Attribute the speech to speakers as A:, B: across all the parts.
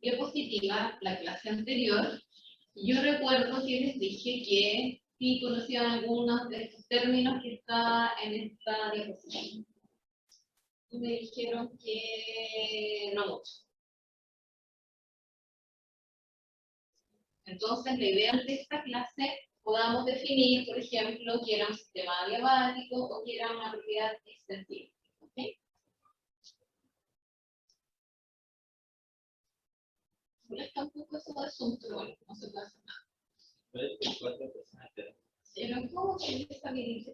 A: diapositiva, la clase anterior, y yo recuerdo que les dije que sí conocían algunos de estos términos que está en esta diapositiva. Y me dijeron que no mucho. Entonces, la idea de esta clase podamos definir, por ejemplo, que era un sistema adiabático o que era una propiedad extensiva. ¿Okay? Está un poco eso de asunto, pero bueno, no se puede hacer nada. Pero ¿cómo se está bien?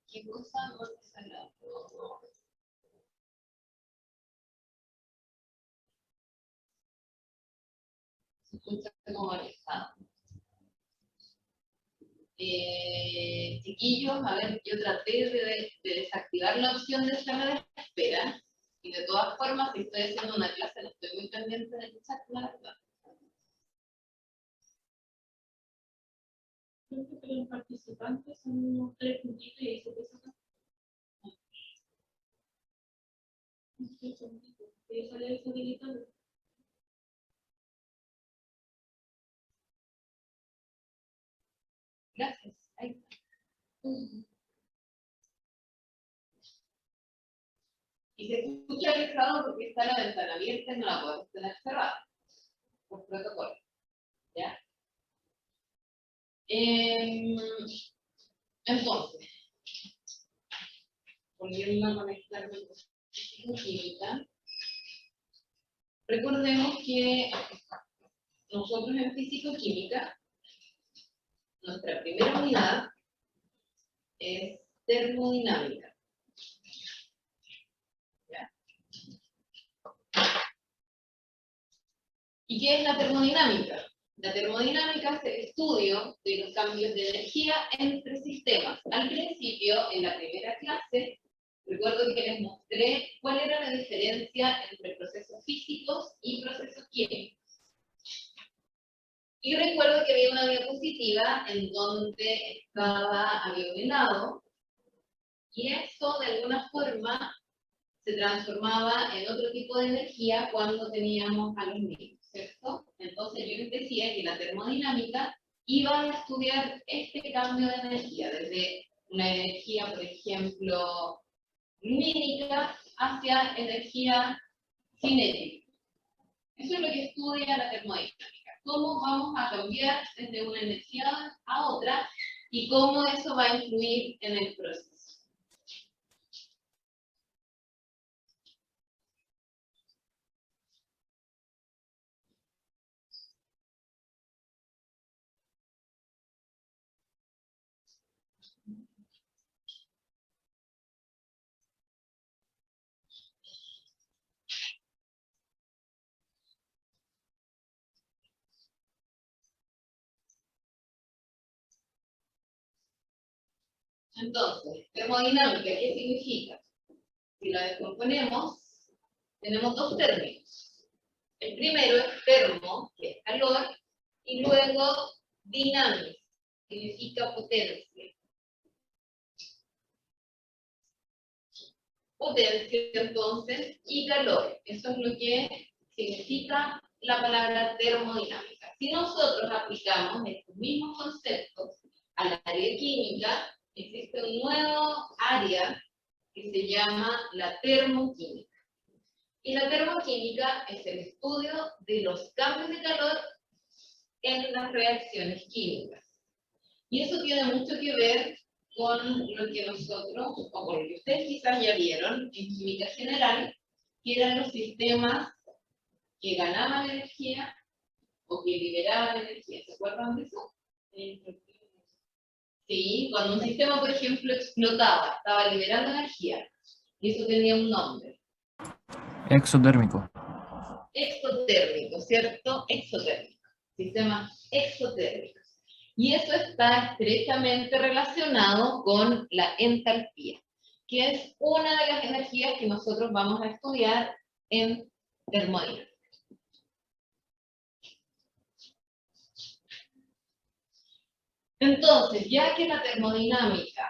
A: ¿Qué cosa no te sale? Se escucha como organizado. Chiquillos, a ver, yo traté de desactivar la opción de sala de espera, y de todas formas, si estoy haciendo una clase, no estoy muy pendiente del chat, la verdad.
B: Creo que los participantes son unos 3 puntitos y ahí se puede sacar. Ahí sale deshabilitado.
A: Gracias. Ahí está. Y se escucha pesado porque está la ventana abierta y no la podemos tener cerrada, por protocolo. ¿Ya? Entonces, volviendo a conectarme con química, recordemos que nosotros en físico-química, nuestra primera unidad es termodinámica. ¿Ya? ¿Y qué es la termodinámica? La termodinámica es el estudio de los cambios de energía entre sistemas. Al principio, en la primera clase, recuerdo que les mostré cuál era la diferencia entre procesos físicos y procesos químicos. Y recuerdo que había una diapositiva en donde había un helado, y eso de alguna forma se transformaba en otro tipo de energía cuando teníamos a los niños, ¿cierto? Entonces yo les decía que la termodinámica iba a estudiar este cambio de energía, desde una energía, por ejemplo, lumínica hacia energía cinética. Eso es lo que estudia la termodinámica. Cómo vamos a cambiar desde una energía a otra y cómo eso va a influir en el proceso. Entonces, termodinámica, ¿qué significa? Si la descomponemos, tenemos dos términos. El primero es termo, que es calor, y luego dinámico, significa potencia. Potencia, entonces, y calor. Eso es lo que significa la palabra termodinámica. Si nosotros aplicamos estos mismos conceptos al área química, existe un nuevo área que se llama la termoquímica. Y la termoquímica es el estudio de los cambios de calor en las reacciones químicas. Y eso tiene mucho que ver con lo que nosotros, o con lo que ustedes quizás ya vieron en química general, que eran los sistemas que ganaban energía o que liberaban energía. ¿Se acuerdan de eso? Sí, cuando un sistema, por ejemplo, explotaba, estaba liberando energía, y eso tenía un nombre.
C: Exotérmico.
A: Exotérmico, ¿cierto? Exotérmico. Sistemas exotérmicos. Y eso está estrechamente relacionado con la entalpía, que es una de las energías que nosotros vamos a estudiar en termodinámica. Entonces, ya que la termodinámica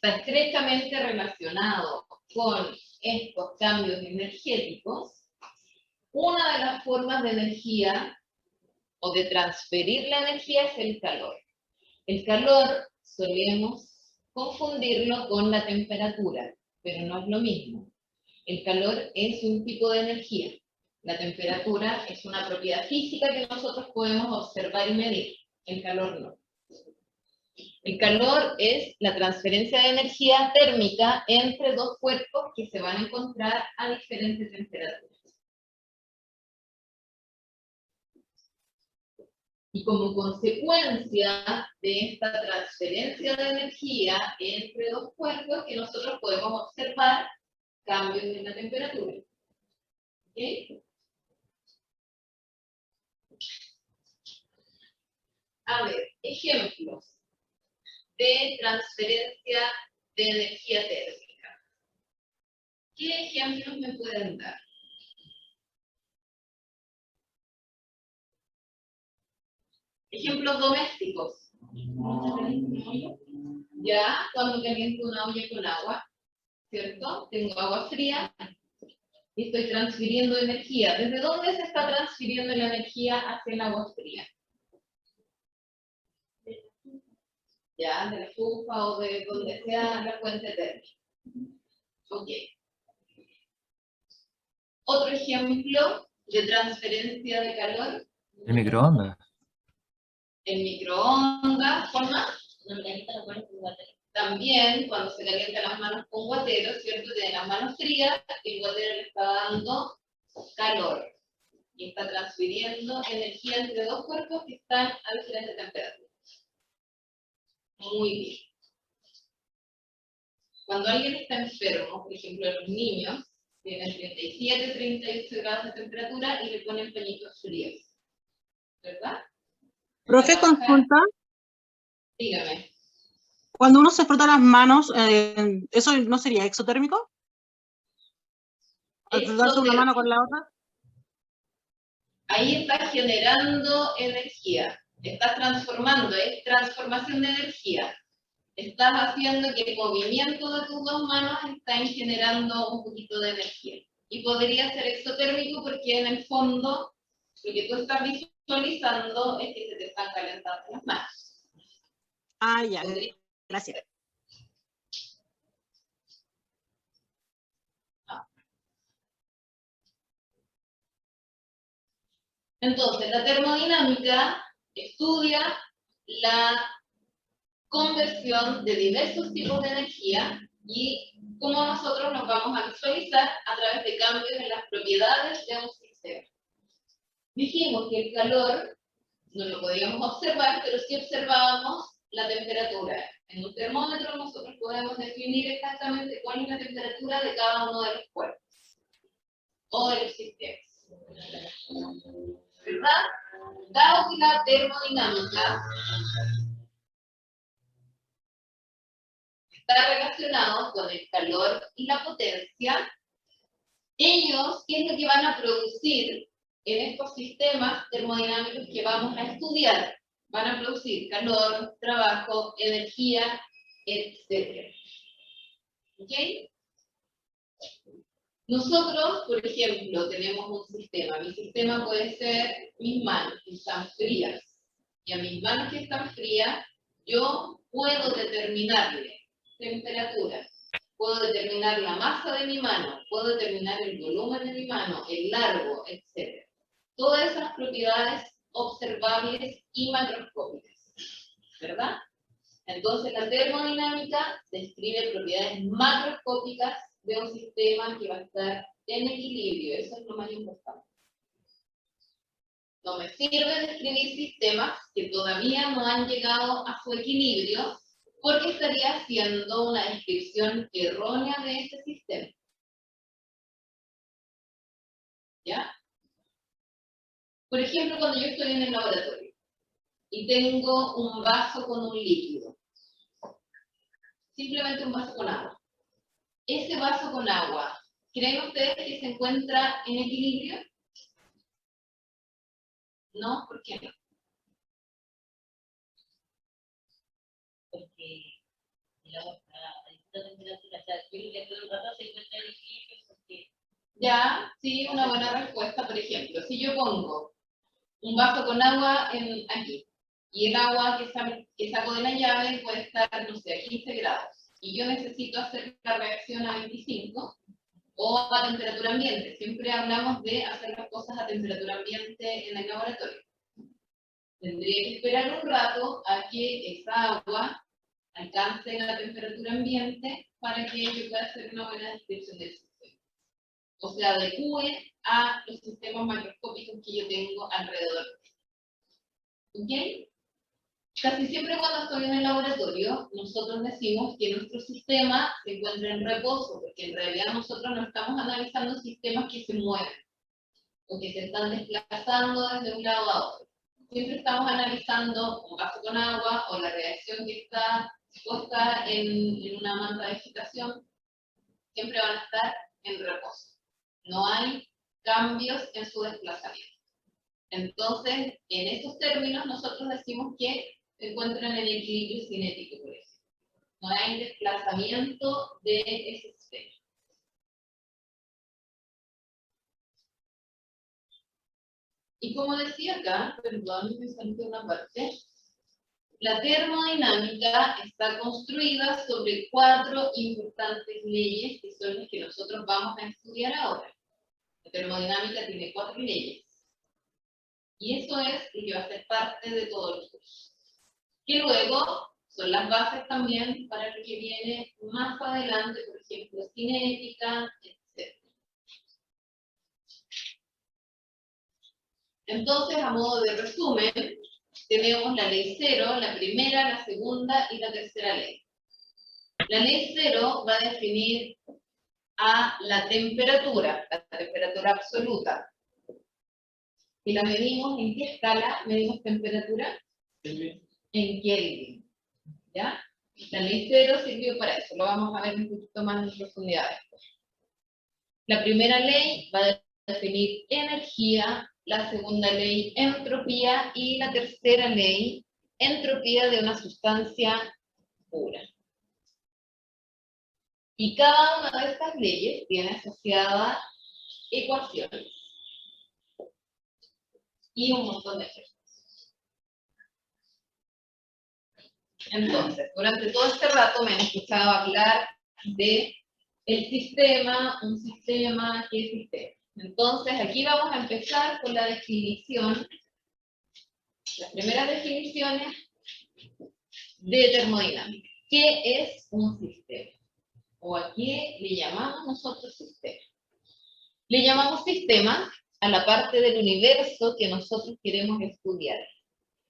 A: está estrechamente relacionado con estos cambios energéticos, una de las formas de energía o de transferir la energía es el calor. El calor solemos confundirlo con la temperatura, pero no es lo mismo. El calor es un tipo de energía. La temperatura es una propiedad física que nosotros podemos observar y medir. El calor no. El calor es la transferencia de energía térmica entre dos cuerpos que se van a encontrar a diferentes temperaturas. Y como consecuencia de esta transferencia de energía entre dos cuerpos, que nosotros podemos observar cambios en la temperatura. ¿Okay? A ver, ejemplos de transferencia de energía térmica. ¿Qué ejemplos me pueden dar? Ejemplos domésticos. Ya, cuando caliento una olla con agua, ¿cierto? Tengo agua fría y estoy transfiriendo energía. ¿Desde dónde se está transfiriendo la energía hacia el agua fría? Ya, de la estufa o de donde sea la fuente térmica. Ok. Otro ejemplo de transferencia de calor.
C: El microondas.
A: El microondas, ¿con más? También, cuando se calientan las manos con guatero, ¿cierto? Tiene las manos frías, el guatero le está dando calor. Y está transfiriendo energía entre dos cuerpos que están a diferentes temperaturas. Muy bien. Cuando alguien está enfermo, por ejemplo, los niños, tienen 37, 38 grados de temperatura y le ponen pañitos fríos. ¿Verdad?
D: Profe, consulta.
A: Dígame.
D: Cuando uno se frota las manos, ¿eso no sería exotérmico? ¿Al frotarse una mano con la otra?
A: Ahí estás generando energía. Estás transformando, es transformación de energía. Estás haciendo que el movimiento de tus dos manos estén generando un poquito de energía. Y podría ser exotérmico porque en el fondo lo que tú estás visualizando es que se te están calentando las manos.
D: Ah, ya, gracias.
A: Entonces, la termodinámica estudia la conversión de diversos tipos de energía y cómo nosotros nos vamos a visualizar a través de cambios en las propiedades de un sistema. Dijimos que el calor no lo podíamos observar, pero sí observábamos la temperatura. En un termómetro nosotros podemos definir exactamente cuál es la temperatura de cada uno de los cuerpos o de los sistemas. ¿Verdad? Dado que la termodinámica está relacionado con el calor y la potencia, ellos, ¿qué es lo que van a producir en estos sistemas termodinámicos que vamos a estudiar? Van a producir calor, trabajo, energía, etc. ¿Ok? Nosotros, por ejemplo, tenemos un sistema. Mi sistema puede ser mis manos, que están frías. Y a mis manos que están frías, yo puedo determinarle temperatura. Puedo determinar la masa de mi mano, puedo determinar el volumen de mi mano, el largo, etc. Todas esas propiedades observables y macroscópicas, ¿verdad? Entonces la termodinámica describe propiedades macroscópicas de un sistema que va a estar en equilibrio, eso es lo más importante. No me sirve describir sistemas que todavía no han llegado a su equilibrio, porque estaría haciendo una descripción errónea de ese sistema. ¿Ya? Por ejemplo, cuando yo estoy en el laboratorio y tengo un vaso con un líquido, simplemente un vaso con agua. Ese vaso con agua, ¿creen ustedes que se encuentra en equilibrio? ¿No? ¿Por qué no?
B: Porque el agua está la temperatura. O sea, yo creo que todo el rato se encuentra en equilibrio porque
A: Ya, sí, una buena respuesta. Por ejemplo, si yo pongo un vaso con agua aquí, y el agua que saco de la llave puede estar, no sé, a 15 grados, y yo necesito hacer la reacción a 25, o a temperatura ambiente. Siempre hablamos de hacer las cosas a temperatura ambiente en el laboratorio. Tendría que esperar un rato a que esa agua alcance la temperatura ambiente para que yo pueda hacer una buena descripción del sistema. O sea, adecue a los sistemas macroscópicos que yo tengo alrededor. ¿Ok? Casi siempre cuando estoy en el laboratorio, nosotros decimos que nuestro sistema se encuentra en reposo, porque en realidad nosotros no estamos analizando sistemas que se mueven o que se están desplazando desde un lado a otro. Siempre estamos analizando un vaso con agua o la reacción que está puesta en una manta de vegetación. Siempre van a estar en reposo. No hay cambios en su desplazamiento. Entonces, en esos términos, nosotros decimos que se encuentran en equilibrio cinético, por ejemplo. No hay desplazamiento de ese sistema. Y como decía acá, perdón, me salté una parte, la termodinámica está construida sobre 4 importantes leyes que son las que nosotros vamos a estudiar ahora. La termodinámica tiene 4 leyes. Y eso es lo que va a ser parte de todos los cursos. Que luego son las bases también para lo que viene más adelante, por ejemplo, cinética, etc. Entonces, a modo de resumen, tenemos la ley 0, la primera, la segunda y la tercera ley. La ley 0 va a definir a la temperatura absoluta. Si la medimos, ¿en qué escala medimos temperatura? En Kelvin. ¿Ya? La ley 0 sirvió para eso, lo vamos a ver un poquito más en profundidad después. La primera ley va a definir energía, la segunda ley entropía y la tercera ley entropía de una sustancia pura. Y cada una de estas leyes tiene asociadas ecuaciones y un montón de ejercicios. Entonces, durante todo este rato me han escuchado hablar de el sistema, un sistema, ¿qué sistema? Entonces, aquí vamos a empezar con la definición, las primeras definiciones de termodinámica. ¿Qué es un sistema? ¿O a qué le llamamos nosotros sistema? Le llamamos sistema a la parte del universo que nosotros queremos estudiar,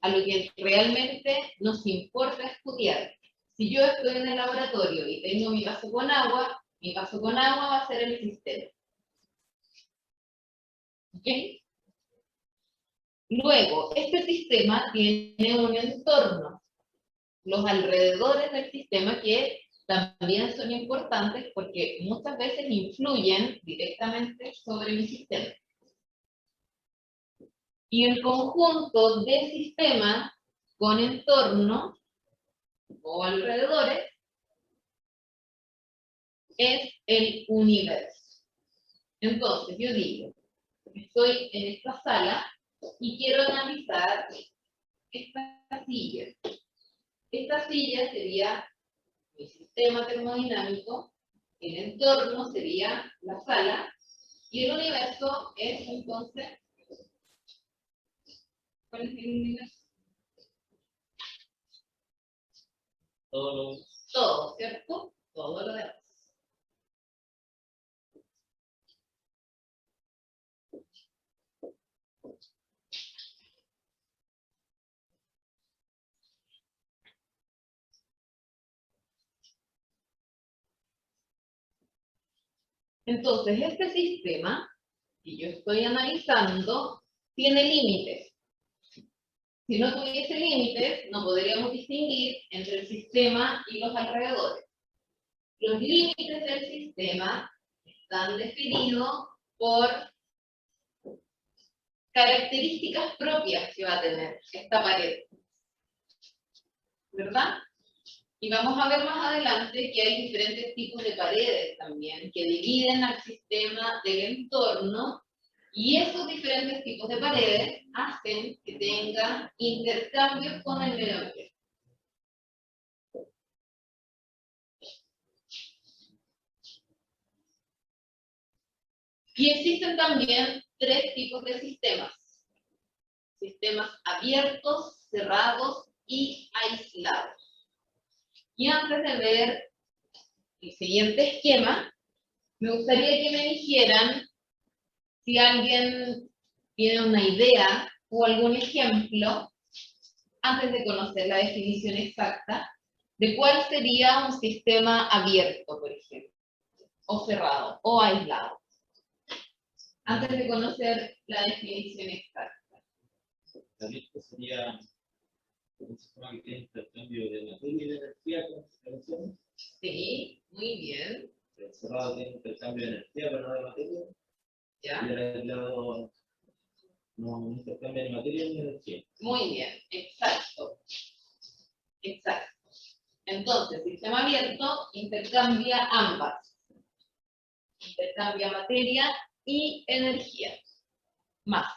A: a lo que realmente nos importa estudiar. Si yo estoy en el laboratorio y tengo mi vaso con agua va a ser el sistema. ¿Ok? Luego, este sistema tiene un entorno, los alrededores del sistema que también son importantes porque muchas veces influyen directamente sobre mi sistema. Y el conjunto de sistemas con entorno o alrededores es el universo. Entonces, yo digo, estoy en esta sala y quiero analizar esta silla. Esta silla sería mi sistema termodinámico, el entorno sería la sala, y el universo es entonces, ¿cuál es el universo? Todo, ¿cierto? Todo lo demás. Entonces, este sistema que yo estoy analizando tiene límites. Si no tuviese límites, no podríamos distinguir entre el sistema y los alrededores. Los límites del sistema están definidos por características propias que va a tener esta pared. ¿Verdad? Y vamos a ver más adelante que hay diferentes tipos de paredes también, que dividen al sistema del entorno, y esos diferentes tipos de paredes hacen que tengan intercambios con el medio ambiente. Y existen también tres tipos de sistemas. Sistemas abiertos, cerrados y aislados. Y antes de ver el siguiente esquema, me gustaría que me dijeran si alguien tiene una idea o algún ejemplo, antes de conocer la definición exacta, de cuál sería un sistema abierto, por ejemplo, o cerrado, o aislado. Antes de conocer la definición exacta.
E: Abierto sería un sistema que tiene intercambio de materia y de energía con relaciones.
A: Sí, muy bien.
E: El cerrado tiene intercambio de energía, pero no de materia.
A: ¿Ya?
E: Y el aislado no intercambia ni materia ni energía.
A: Muy bien, exacto. Exacto. Entonces, sistema abierto intercambia ambas. Intercambia materia y energía. Más.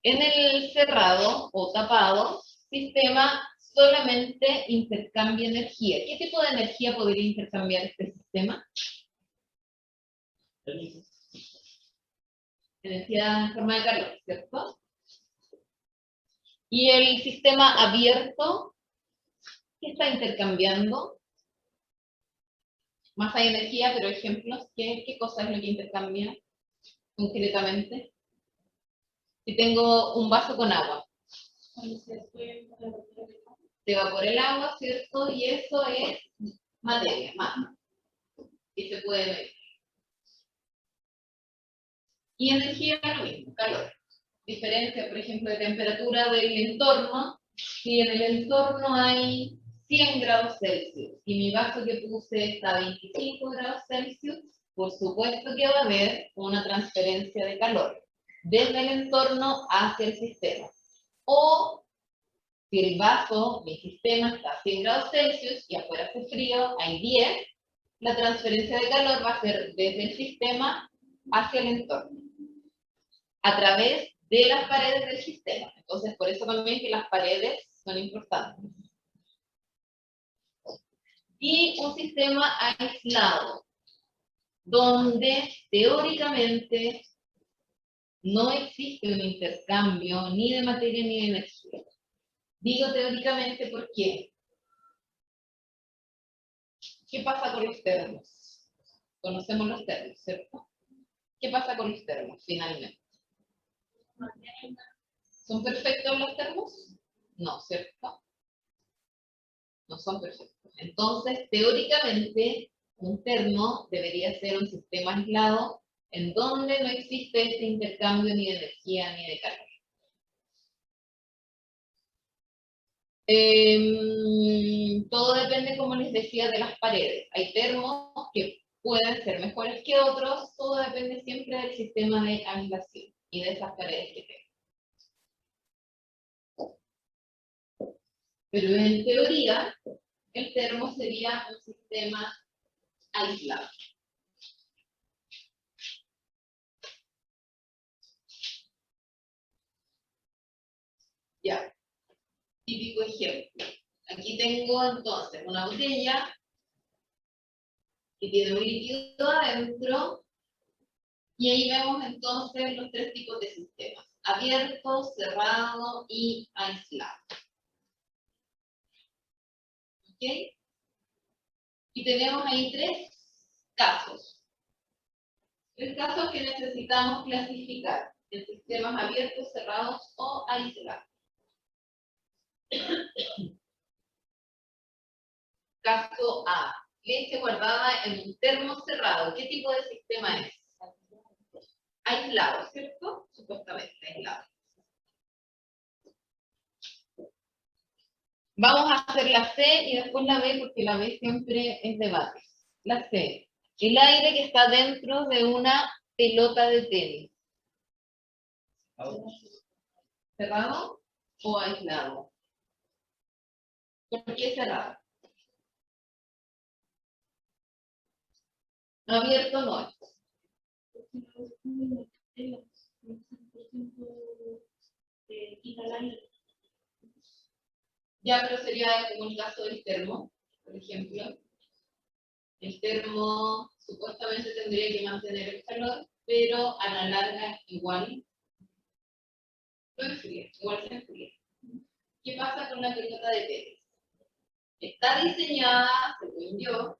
A: En el cerrado o tapado, sistema solamente intercambia energía. ¿Qué tipo de energía podría intercambiar este sistema? Energía en forma de calor, ¿cierto? Y el sistema abierto, ¿qué está intercambiando? Más hay energía, pero ejemplos, ¿qué cosa es lo que intercambia concretamente? Si tengo un vaso con agua, se evapora el agua, ¿cierto? Y eso es materia, magma, y se puede medir. Y energía es lo mismo, calor. Diferencia, por ejemplo, de temperatura del entorno. Si en el entorno hay 100 grados Celsius y mi vaso que puse está a 25 grados Celsius, por supuesto que va a haber una transferencia de calor desde el entorno hacia el sistema. O si el vaso, mi sistema está a 100 grados Celsius y afuera hace frío, hay 10, la transferencia de calor va a ser desde el sistema hacia el entorno, a través de las paredes del sistema. Entonces, por eso también que las paredes son importantes. Y un sistema aislado, donde teóricamente no existe un intercambio ni de materia ni de energía. Digo teóricamente porque, ¿qué pasa con los termos? Conocemos los termos, ¿cierto? ¿Qué pasa con los termos, finalmente? ¿Son perfectos los termos? No, ¿cierto? No son perfectos. Entonces, teóricamente, un termo debería ser un sistema aislado en donde no existe este intercambio ni de energía ni de calor. Todo depende, como les decía, de las paredes. Hay termos que pueden ser mejores que otros, todo depende siempre del sistema de aislación y de esas paredes que tengo. Pero en teoría, el termo sería un sistema aislado. Ya, típico ejemplo. Aquí tengo entonces una botella que tiene un líquido adentro y ahí vemos entonces los tres tipos de sistemas: abierto, cerrado y aislado. ¿Ok? Y tenemos ahí tres casos. Tres casos que necesitamos clasificar en sistemas abiertos, cerrados o aislados. Caso A: leche guardada en un termo cerrado. ¿Qué tipo de sistema es? Aislado, ¿cierto? Supuestamente aislado. Vamos a hacer la C y después la B, porque la B siempre es debate. La C: el aire que está dentro de una pelota de tenis. ¿Cerrado o aislado? ¿Por qué cerrado? Abierto no es.
B: Quita el aire.
A: Ya, pero sería como el caso del termo, por ejemplo. El termo supuestamente tendría que mantener el calor, pero a la larga igual lo enfría, igual se enfría. ¿Qué pasa con la pelota de tenis? Está diseñada, según yo,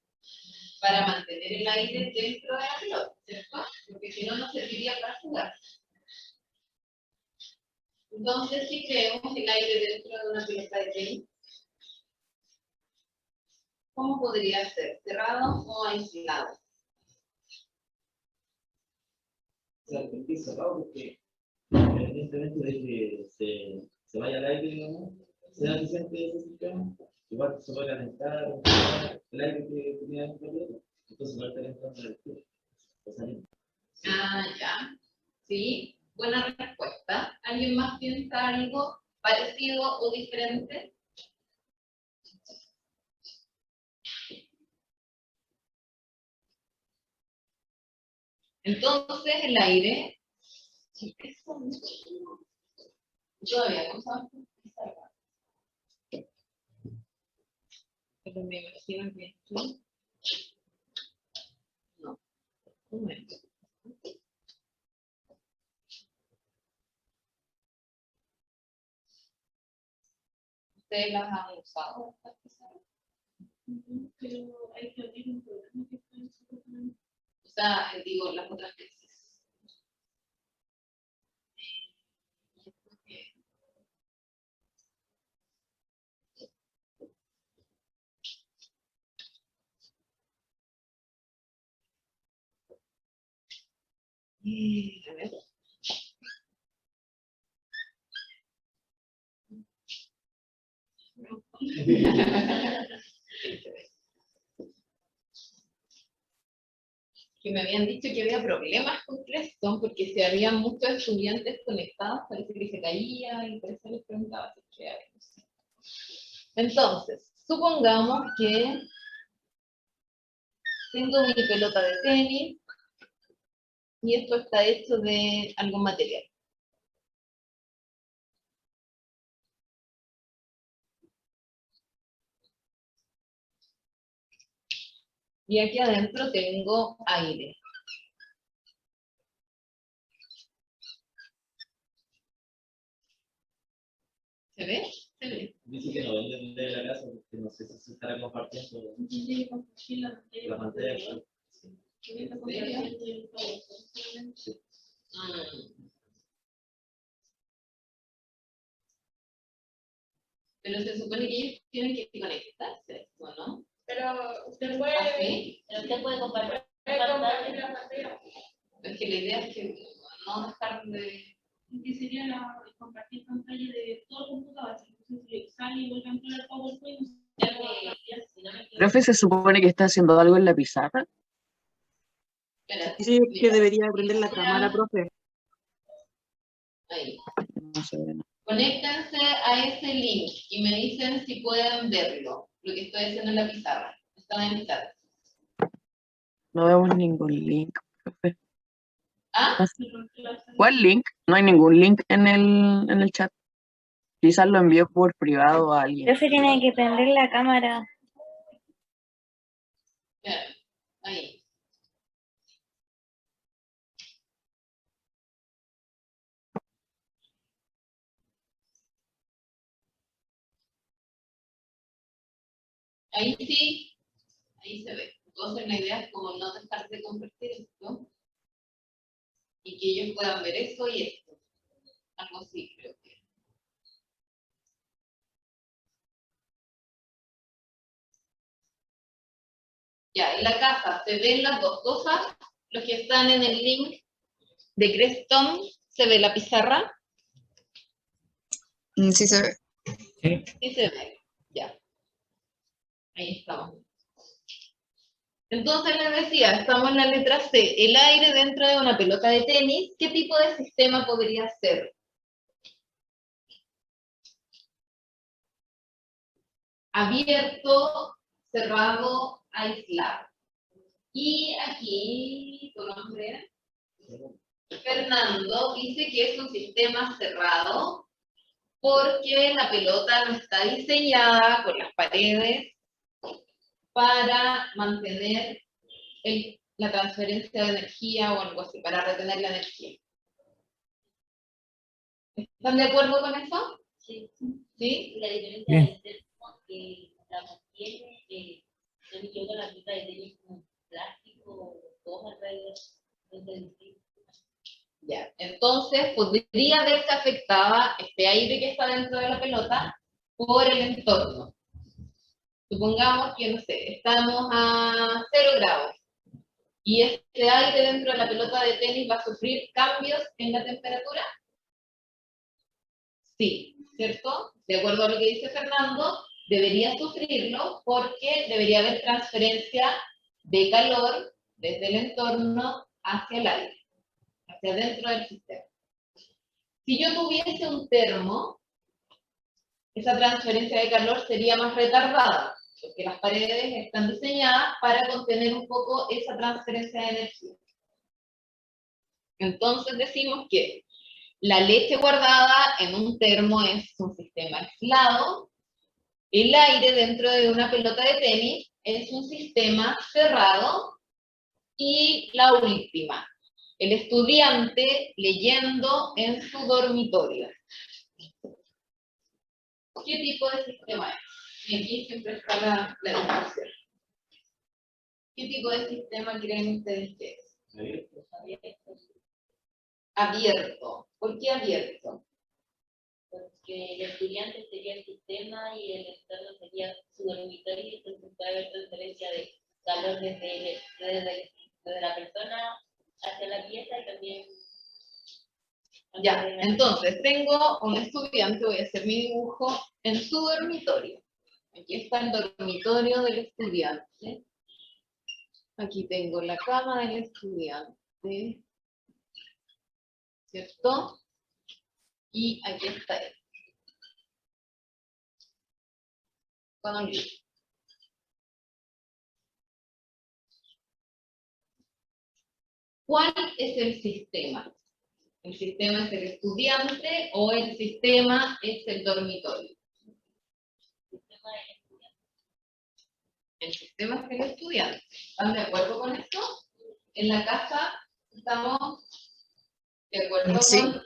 A: para mantener el aire dentro de la pelota, ¿cierto? Porque si no, no serviría para jugar. Entonces, si creemos el aire dentro de una pelota de tenis, ¿cómo podría ser? ¿Cerrado o aislado?
E: O sea, tiene que ir cerrado porque independientemente de que se vaya al aire, digamos, sea eficiente ese sistema, igual se puede calentar el aire que tenía dentro del otro. Entonces va a estar entrando el aire.
A: Ah, ya. Sí, buena respuesta. ¿Alguien más piensa algo parecido o diferente? Entonces el aire. Todavía no sabemos. Pero me imagino que aquí. No. Un momento. ¿Ustedes las han usado? Estas pizarras?
B: Pero hay que abrir un programa que está en su programa.
A: O sea, digo, las otras veces. A ver. Que me habían dicho que había problemas con Creston porque si había muchos estudiantes conectados parece que se caía y por eso les preguntaba si qué había. Entonces, supongamos que tengo mi pelota de tenis y esto está hecho de algún material. Y aquí adentro tengo aire. ¿Se ve? Se ve.
E: Dice que no venden de la casa porque no sé si se estará compartiendo
B: Tiene que compartir la pantalla.
E: la pantalla.
B: Tiene que compartir el PowerPoint.
A: Pero se supone que ellos tienen que conectarse, ¿o no?
B: Pero usted puede,
A: ¿Ah, sí?
B: pero usted puede compartir la pantalla.
A: Es que la idea es que no dejar de...
B: Que sería compartir pantalla de todo el computador. Entonces, si sale y vuelve a entrar al PowerPoint,
F: Profe, ¿se supone que está haciendo algo en la pizarra?
A: Espérate,
D: Sí, que
A: mira,
D: debería aprender la
A: mira,
D: cámara, profe.
A: ahí.
F: No sé.
A: Conéctense a ese link y me dicen si pueden verlo, lo que estoy haciendo en la pizarra. Está en el chat.
F: No vemos ningún link, profe.
A: ¿Ah?
F: ¿Cuál link? No hay ningún link en el chat. Quizás lo envió por privado a alguien.
G: Profe, tiene que prender la cámara.
A: Espera, ahí. Ahí sí, ahí se ve. Entonces la idea es como no dejar de compartir esto y que ellos puedan ver eso y esto. Algo así creo que. Ya, en la casa se ven las dos cosas. Los que están en el link de Creston, ¿se ve la pizarra?
H: Sí se ve.
C: Sí.
A: Sí se ve, ya. Ahí estamos. Entonces les decía, estamos en la letra C, el aire dentro de una pelota de tenis, ¿qué tipo de sistema podría ser? Abierto, cerrado, aislado. Y aquí tu nombre, Fernando, dice que es un sistema cerrado porque la pelota no está diseñada con las paredes para mantener la transferencia de energía o algo así, para retener la energía. ¿Están de acuerdo con eso?
H: Sí.
A: ¿Sí?
H: La diferencia
C: Bien.
H: es que la mantiene, no me equivoco, la pelota de tenis como plástico, todo alrededor. Entonces, sí.
A: Ya, entonces podría verse afectada este aire que está dentro de la pelota por el entorno. Supongamos que, no sé, estamos a 0 grados y este aire dentro de la pelota de tenis va a sufrir cambios en la temperatura. Sí, ¿cierto? De acuerdo a lo que dice Fernando, debería sufrirlo porque debería haber transferencia de calor desde el entorno hacia el aire, hacia dentro del sistema. Si yo tuviese un termo, esa transferencia de calor sería más retardada, porque las paredes están diseñadas para contener un poco esa transferencia de energía. Entonces decimos que la leche guardada en un termo es un sistema aislado, el aire dentro de una pelota de tenis es un sistema cerrado, y la última, el estudiante leyendo en su dormitorio. ¿Qué tipo de sistema es? Y aquí siempre está la discusión. ¿Qué tipo de sistema creen ustedes que es? Abierto. ¿Por qué abierto?
H: Porque el estudiante sería el sistema y el externo sería su dormitorio, y entonces puede haber transferencia de calor desde la persona hacia la pieza y también.
A: Ya, entonces tengo un estudiante, voy a hacer mi dibujo en su dormitorio. Aquí está el dormitorio del estudiante. Aquí tengo la cama del estudiante, ¿cierto? Y aquí está él. Con un libro. ¿Cuál es el sistema? ¿El sistema es el estudiante o el sistema es el dormitorio? El sistema es el estudiante. ¿Están de acuerdo con esto? En la casa estamos de acuerdo con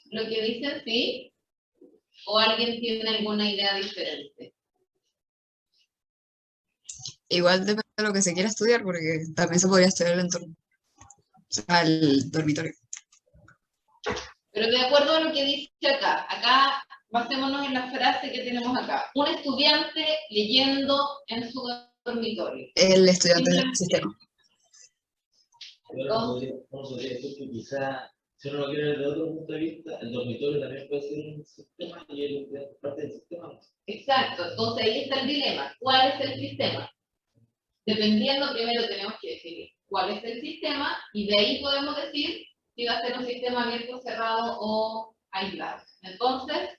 A: lo que dicen, sí, o alguien tiene alguna idea diferente.
I: Igual depende de lo que se quiera estudiar, porque también se podría estudiar el entorno, o sea, el dormitorio.
A: Pero de acuerdo a lo que dice acá basémonos en la frase que tenemos acá. Un estudiante leyendo en su dormitorio.
I: El estudiante del sistema.
E: Uno podría decir que quizá, si uno lo quiere ver desde otro punto de vista, el dormitorio también puede ser un sistema y el estudiante es parte del sistema.
A: Exacto, entonces ahí está el dilema. ¿Cuál es el sistema? Dependiendo, primero tenemos que definir cuál es el sistema y de ahí podemos decir si va a ser un sistema abierto, cerrado o aislado. Entonces,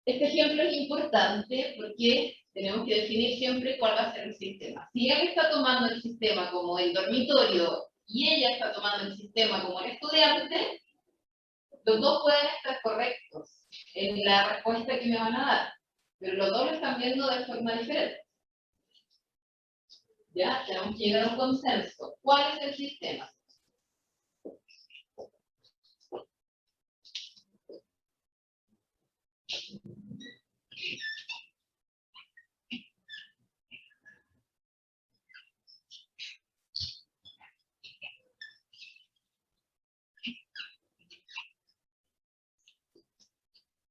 A: este ejemplo es importante porque tenemos que definir siempre cuál va a ser el sistema. Si él está tomando el sistema como el dormitorio y ella está tomando el sistema como el estudiante, los dos pueden estar correctos en la respuesta que me van a dar, pero los dos lo están viendo de forma diferente. Ya, tenemos que llegar a un consenso. ¿Cuál es el sistema?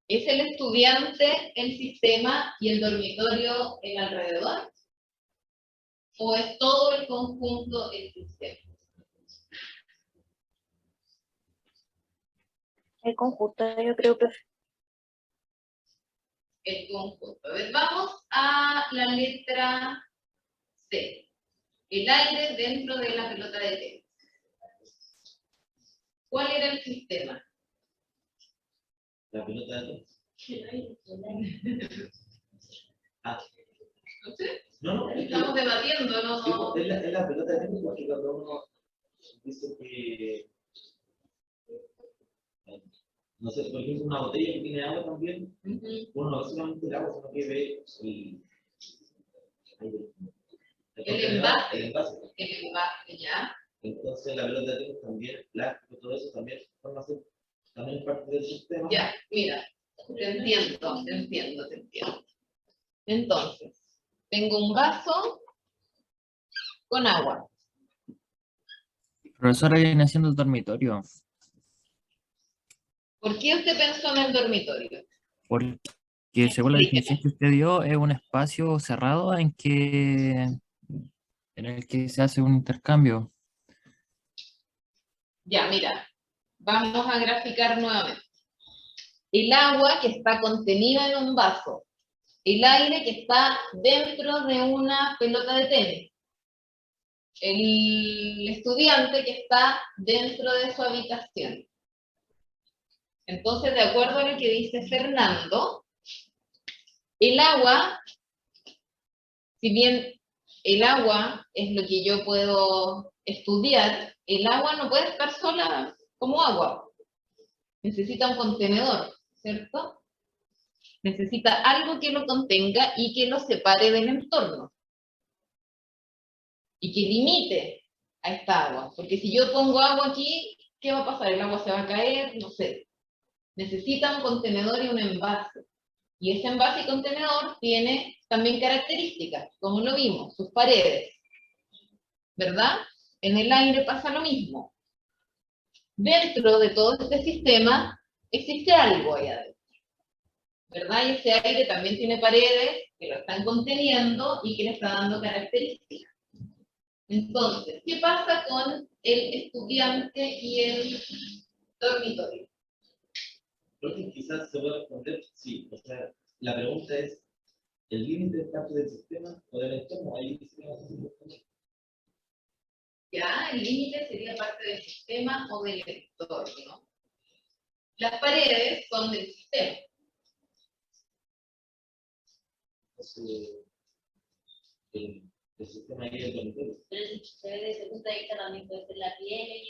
A: ¿Es el estudiante el sistema y el dormitorio el alrededor? ¿O es todo el conjunto el sistema?
G: El conjunto, yo creo, profe.
A: El conjunto. A ver, vamos a la letra C. El aire dentro de la pelota de tenis. ¿Cuál era el sistema?
E: La pelota de tenis. Ah,
A: ¿No sé?
E: No, no,
A: Estamos debatiendo, no,
E: sí,
A: no.
E: es la pelota de tenis porque cuando uno dice que, no sé, por ejemplo, una botella que tiene agua también,
A: Ujú.
E: uno no ve solamente el agua, sino que ve
A: El envase.
E: el envase.
A: El envase, ¿ya?
E: Entonces la pelota de tenis también, plástico, todo eso también forma también parte del sistema.
A: Ya, mira, te entiendo. Entonces, tengo un vaso con agua.
C: Profesora, viene siendo el dormitorio,
A: ¿Por qué usted pensó en el dormitorio?
C: porque según la definición que usted dio, es un espacio cerrado en el que se hace un intercambio.
A: Ya, mira, vamos a graficar nuevamente. El agua que está contenida en un vaso, el aire que está dentro de una pelota de tenis, el estudiante que está dentro de su habitación. Entonces, de acuerdo a lo que dice Fernando, el agua, si bien el agua es lo que yo puedo estudiar, el agua no puede estar sola como agua. Necesita un contenedor, ¿cierto? Necesita algo que lo contenga y que lo separe del entorno. Y que limite a esta agua. Porque si yo pongo agua aquí, ¿qué va a pasar? El agua se va a caer, no sé. Necesita un contenedor y un envase. Y ese envase y contenedor tiene también características, como lo vimos, sus paredes. ¿Verdad? En el aire pasa lo mismo. Dentro de todo este sistema existe algo ahí adentro. ¿Verdad? Y ese aire también tiene paredes que lo están conteniendo y que le está dando características. Entonces, ¿qué pasa con el estudiante y el dormitorio?
E: Creo que quizás se puede responder, sí, o sea, la pregunta es, ¿el límite es parte del sistema o del entorno? Ahí dice que no se puede responder.
A: Ya, el límite sería parte del sistema o del entorno. Las paredes son del sistema.
E: Entonces, el sistema ahí es el dormitorio.
H: Pero si se ve desde ese punto de vista también puede ser la piel.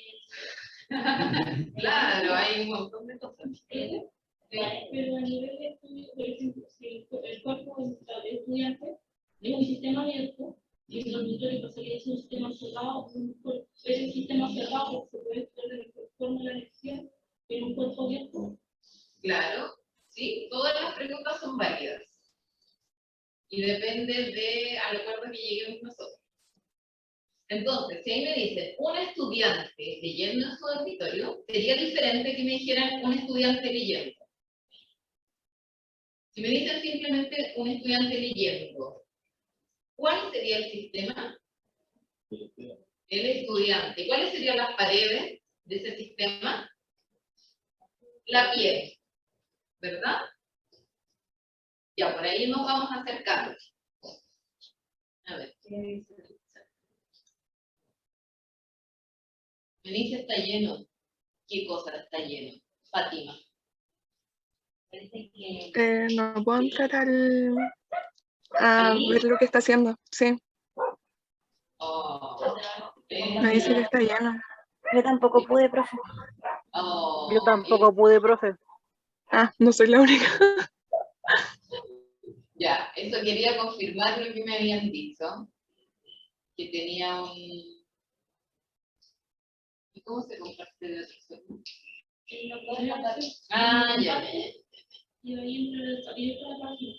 A: Claro, hay un montón de cosas.
B: Pero a nivel de estudio, por ejemplo, si el cuerpo del estudiante es un sistema abierto y el dormitorio pasaría a ser un sistema cerrado, es un sistema cerrado, se puede estudiar de la forma de la elección en un cuerpo abierto.
A: Claro, sí, todas las preguntas son válidas. Y depende al acuerdo que lleguemos nosotros. Entonces, si ahí me dicen un estudiante leyendo en su dormitorio, sería diferente que me dijeran un estudiante leyendo. Si me dicen simplemente un estudiante leyendo, ¿cuál sería el sistema? El estudiante. ¿Cuáles serían las paredes de ese sistema? La piel, ¿verdad? Ya, por ahí nos vamos acercando. A ver, ¿qué dice? Me dice está lleno. ¿Qué cosa está lleno? Fátima.
H: Parece que
J: No puedo entrar a ver lo que está haciendo. Sí,
A: Oh,
J: me dice que está lleno.
G: Yo tampoco pude, profe.
A: oh,
D: Yo tampoco pude, profe.
J: Ah, no soy la única.
A: Ya, eso quería confirmar lo que me habían dicho. Que tenía un... ¿Y cómo se comparte de otro segundo? Ah, ya.
B: Y ahí entra abierta la página.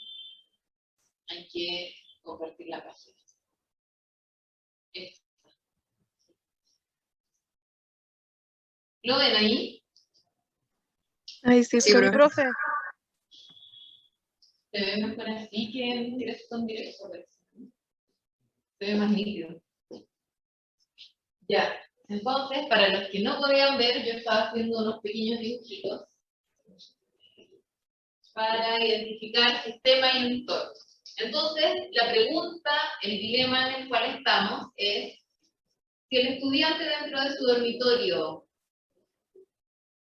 A: Hay que compartir la página. Esta. ¿Lo ven ahí?
J: Ay, sí,
I: Sí,
J: profe.
I: profe.
D: Profe,
A: Se ve mejor así que en directo. Se ve más nítido. Ya. Entonces, para los que no podían ver, yo estaba haciendo unos pequeños dibujitos para identificar sistema y entorno. Entonces, la pregunta, el dilema en el cual estamos es si el estudiante dentro de su dormitorio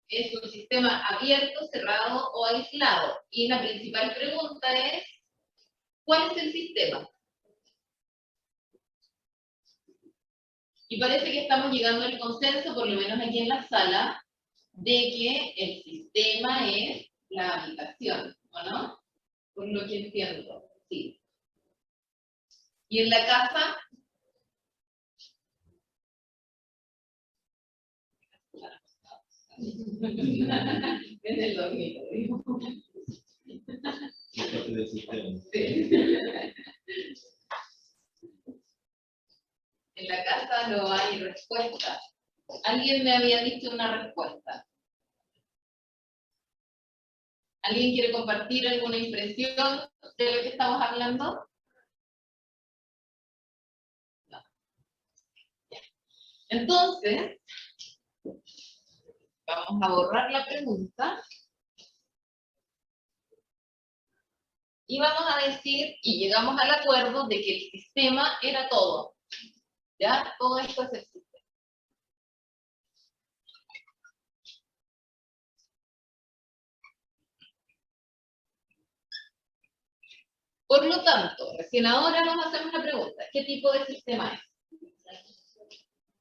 A: es un sistema abierto, cerrado o aislado. Y la principal pregunta es, ¿cuál es el sistema? Y parece que estamos llegando al consenso, por lo menos aquí en la sala, de que el sistema es la habitación, ¿o no? Por lo que entiendo, sí. ¿Y en la casa? En el dormitorio.
E: Es parte del sistema.
A: Sí. En la casa no hay respuesta. Alguien me había dicho una respuesta. ¿Alguien quiere compartir alguna impresión de lo que estamos hablando? No. Entonces, vamos a borrar la pregunta. Y vamos a decir, y llegamos al acuerdo de que el sistema era todo. ¿Ya? Todo esto es el sistema. Por lo tanto, recién ahora nos hacemos la pregunta, ¿qué tipo de sistema es?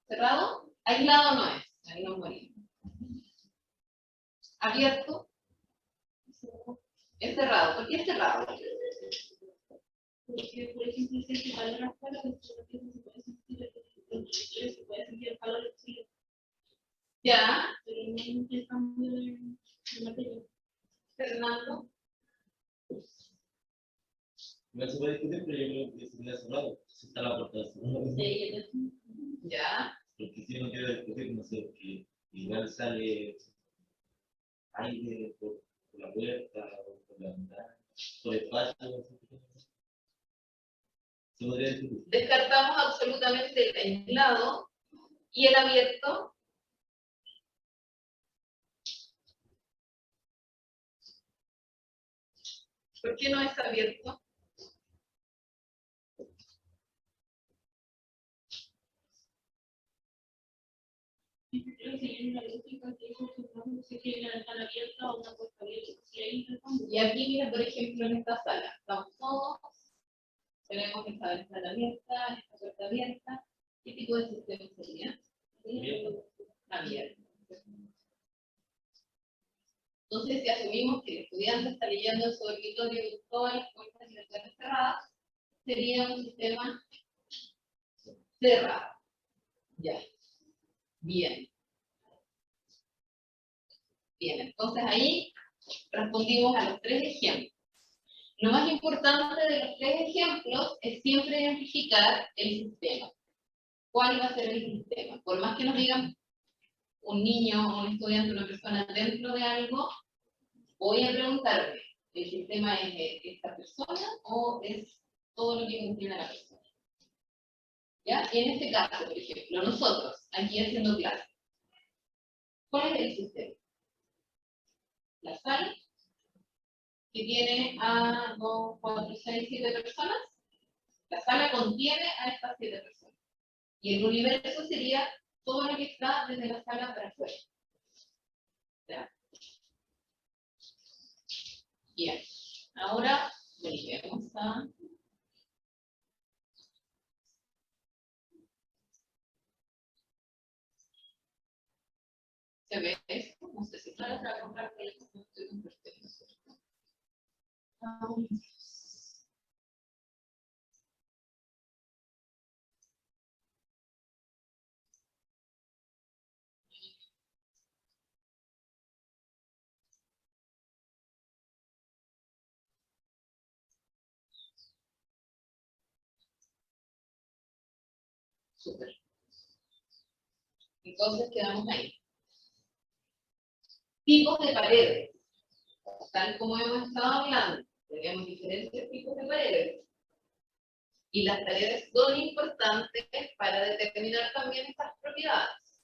A: ¿Cerrado? Aislado no es, ahí nos morimos. ¿Abierto? Es cerrado. ¿Por qué es cerrado?
B: Porque, por ejemplo, si hace calor afuera, se puede sentir el calor del frío.
A: Ya.
B: Pero no hay un cambio de materia.
A: Fernando.
E: No se puede discutir, pero yo creo que se queda cerrado. Si está la puerta cerrada.
A: Ya.
E: Porque si uno quiere discutir, no sé, que igual sale aire por la puerta, o por la ventana, por el patio. Se podría discutir.
A: Descartamos absolutamente el aislado y el abierto. ¿Por qué no es abierto?
B: Creo que hay una lógica que eso no se quiere la ventana abierta o una puerta abierta. Si hay intercambio.
A: Y aquí, mira, por ejemplo, en esta sala, estamos todos, tenemos esta ventana abierta, esta puerta abierta. ¿Qué tipo de sistema sería? Abierto. Entonces, si asumimos que el estudiante está leyendo en su dormitorio con todas las puertas y ventanas cerradas, sería un sistema cerrado. Ya. Bien. Bien, entonces ahí respondimos a los 3 ejemplos. Lo más importante de los 3 ejemplos es siempre identificar el sistema. ¿Cuál va a ser el sistema? Por más que nos digan un niño, un estudiante, una persona dentro de algo, voy a preguntarme, ¿el sistema es esta persona o es todo lo que contiene la persona? ¿Ya? Y en este caso, por ejemplo, nosotros, aquí haciendo clase, ¿cuál es el sistema? La sala, que tiene a 2, 4, 6, 7 personas. La sala contiene a estas 7 personas. Y el universo sería todo lo que está desde la sala para afuera. ¿Ya? Bien. Ahora volvemos a... ¿Se ve esto? No sé si está para comprar que no estoy compartiendo. Súper. Entonces quedamos ahí. Tipos de paredes. Tal como hemos estado hablando, tenemos diferentes tipos de paredes. Y las paredes son importantes para determinar también estas propiedades.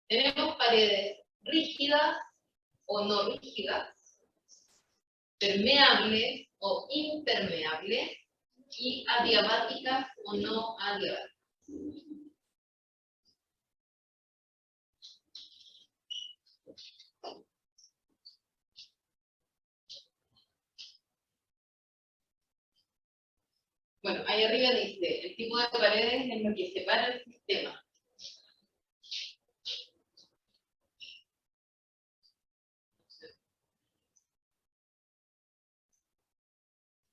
A: Tenemos paredes rígidas o no rígidas, permeables o impermeables, y adiabáticas o no adiabáticas. Bueno, ahí arriba dice, el tipo de paredes es lo que separa el sistema.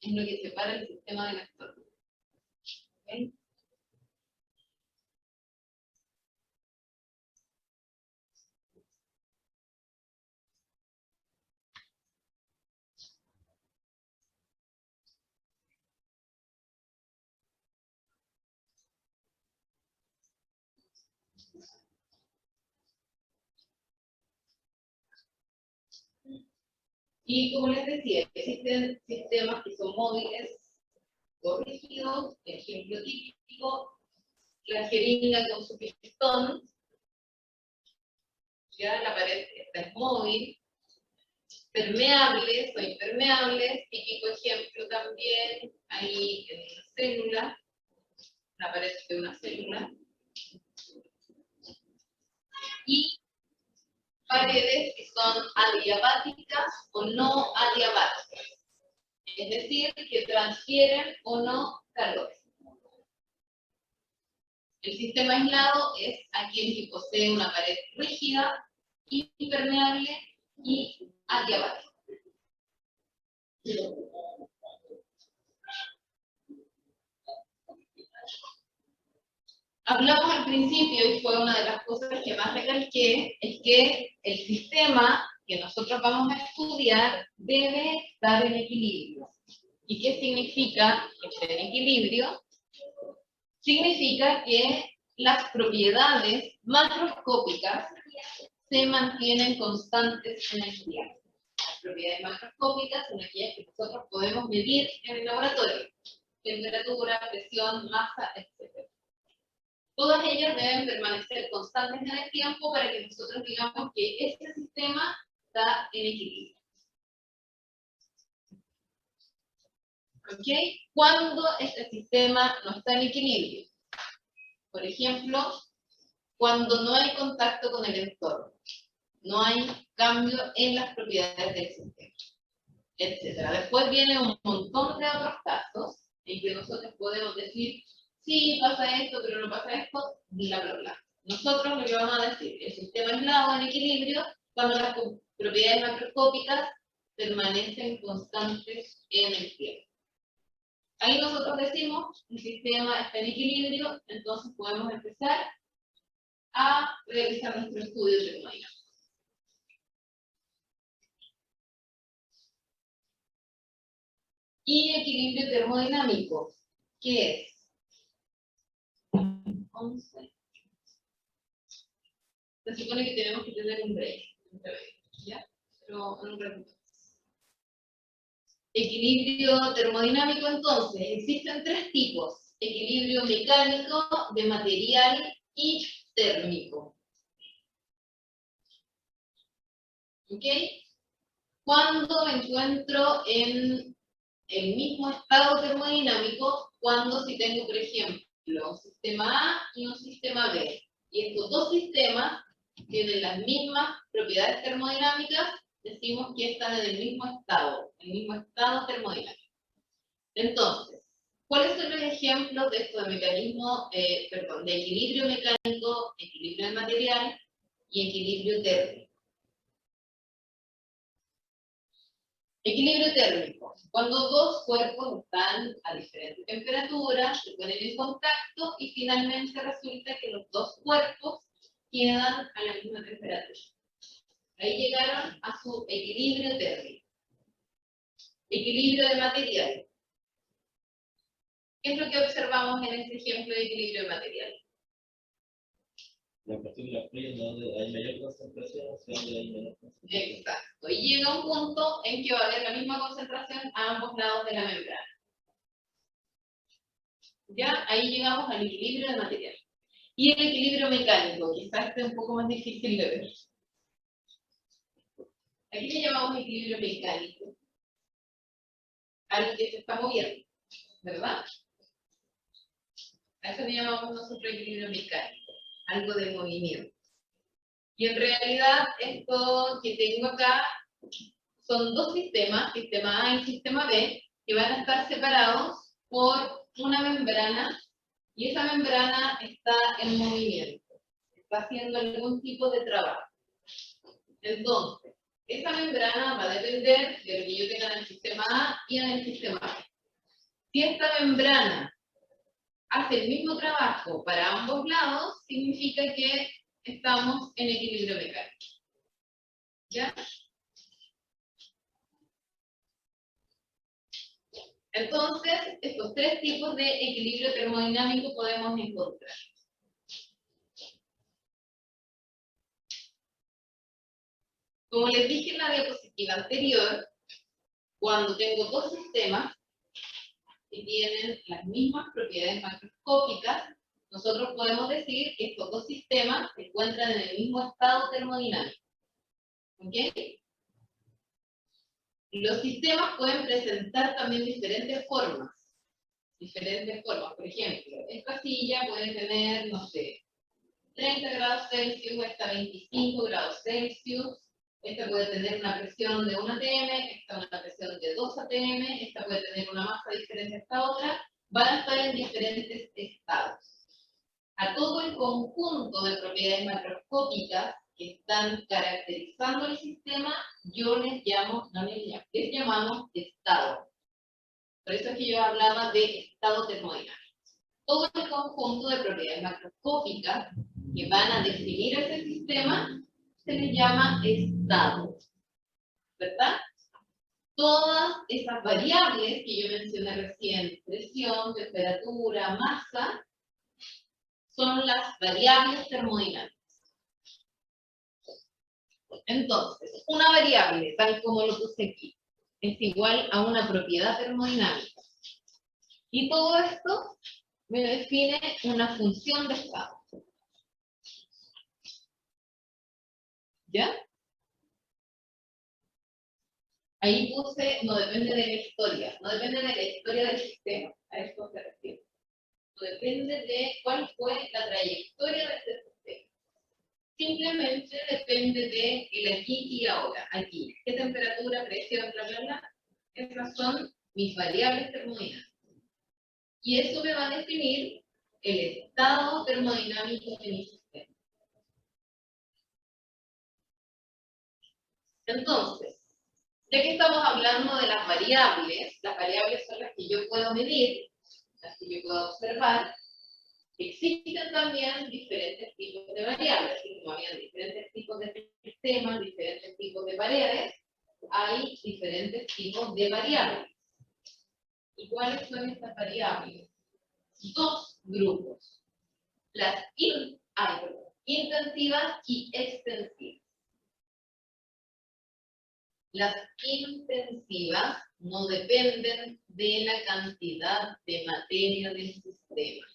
A: es lo que separa el sistema del entorno. ¿Ok? Y como les decía, existen sistemas que son móviles o rígidos. Ejemplo típico, la jeringa con su pistón. Ya la pared esta es móvil. Permeables o impermeables, típico ejemplo también, ahí en una célula, la pared de una célula. Y paredes que son adiabáticas o no adiabáticas, es decir, que transfieren o no calor. El sistema aislado es aquel que posee una pared rígida, impermeable y adiabática. Hablamos al principio, y fue una de las cosas que más recalqué, es que el sistema que nosotros vamos a estudiar debe estar en equilibrio. ¿Y qué significa estar en equilibrio? Significa que las propiedades macroscópicas se mantienen constantes en el tiempo. Las propiedades macroscópicas son aquellas que nosotros podemos medir en el laboratorio: temperatura, presión, masa, etc. Todas ellas deben permanecer constantes en el tiempo para que nosotros digamos que este sistema está en equilibrio. ¿Ok? Cuando este sistema no está en equilibrio, por ejemplo, cuando no hay contacto con el entorno, no hay cambio en las propiedades del sistema, etc. Después viene un montón de otros casos en que nosotros podemos decir, sí, pasa esto, pero no pasa esto, bla, bla, bla. Nosotros lo que vamos a decir, el sistema aislado en equilibrio cuando las propiedades macroscópicas permanecen constantes en el tiempo. Ahí nosotros decimos, el sistema está en equilibrio, entonces podemos empezar a realizar nuestro estudio termodinámico. Y equilibrio termodinámico, ¿qué es? 11. Se supone que tenemos que tener un break, ¿ya? Pero en un ratito. Equilibrio termodinámico, entonces, existen tres tipos: equilibrio mecánico, de material y térmico. ¿Ok? Cuando me encuentro en el mismo estado termodinámico, cuando si tengo, por ejemplo, un sistema A y un sistema B, y estos dos sistemas tienen las mismas propiedades termodinámicas, decimos que están en el mismo estado termodinámico. Entonces, ¿cuáles son los ejemplos de esto de mecanismo, de equilibrio mecánico, equilibrio de material y equilibrio térmico? Equilibrio térmico, cuando dos cuerpos están a diferentes temperaturas, se ponen en contacto y finalmente resulta que los dos cuerpos quedan a la misma temperatura. Ahí llegaron a su equilibrio térmico. Equilibrio de material. ¿Qué es lo que observamos en este ejemplo de equilibrio de material?
E: Las partículas frías donde hay mayor concentración, donde hay menor concentración.
A: Exacto. Y llega un punto en que va a haber la misma concentración a ambos lados de la membrana. Ya, ahí llegamos al equilibrio de material. Y el equilibrio mecánico, quizás esté un poco más difícil de ver. Aquí le llamamos equilibrio mecánico. Algo que se está moviendo, ¿verdad? A eso le llamamos nosotros equilibrio mecánico, algo de movimiento. Y en realidad esto que tengo acá son dos sistemas, sistema A y sistema B, que van a estar separados por una membrana, y esa membrana está en movimiento, está haciendo algún tipo de trabajo. Entonces, esa membrana va a depender de lo que yo tenga en el sistema A y en el sistema B. Si esta membrana hace el mismo trabajo para ambos lados, significa que estamos en equilibrio mecánico. ¿Ya? Entonces, estos tres tipos de equilibrio termodinámico podemos encontrar. Como les dije en la diapositiva anterior, cuando tengo dos sistemas que tienen las mismas propiedades macroscópicas, nosotros podemos decir que estos dos sistemas se encuentran en el mismo estado termodinámico. ¿Ok? Los sistemas pueden presentar también diferentes formas. Por ejemplo, esta silla puede tener, no sé, 30 grados Celsius, esta 25 grados Celsius, esta puede tener una presión de 1 atm, esta una presión de 2 atm, esta puede tener una masa diferente a esta otra, van a estar en diferentes estados. A todo el conjunto de propiedades macroscópicas que están caracterizando el sistema, les llamamos estado. Por eso es que yo hablaba de estado termodinámico. Todo el conjunto de propiedades macroscópicas que van a definir ese sistema se les llama estado, ¿verdad? Todas esas variables que yo mencioné recién, presión, temperatura, masa, son las variables termodinámicas. Entonces, una variable, tal como lo puse aquí, es igual a una propiedad termodinámica. Y todo esto me define una función de estado. ¿Ya? Ahí puse, no depende de la historia, no depende de la historia del sistema, a esto se refiere. No depende de cuál fue la trayectoria de este sistema. Simplemente depende de el aquí y ahora, aquí. ¿Qué temperatura, presión, bla, bla, bla? Esas son mis variables termodinámicas. Y eso me va a definir el estado termodinámico de mi sistema. Entonces, ya que estamos hablando de las variables son las que yo puedo medir, las que yo puedo observar. Existen también diferentes tipos de variables, así como había diferentes tipos de sistemas, diferentes tipos de paredes, hay diferentes tipos de variables. ¿Y cuáles son estas variables? Dos grupos, las intensivas y extensivas. Las intensivas no dependen de la cantidad de materia del sistema.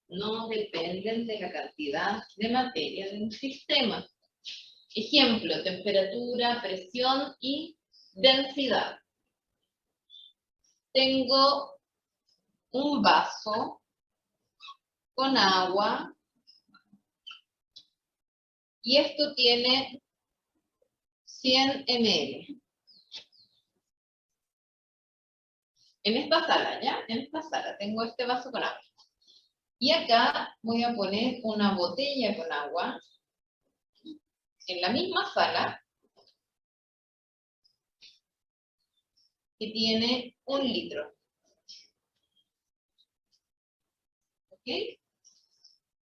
A: No dependen de la cantidad de materia del sistema. Ejemplo, temperatura, presión y densidad. Tengo un vaso con agua y esto tiene 100 ml. En esta sala, ¿ya? En esta sala tengo este vaso con agua. Y acá voy a poner una botella con agua en la misma sala que tiene 1 litro. ¿Ok?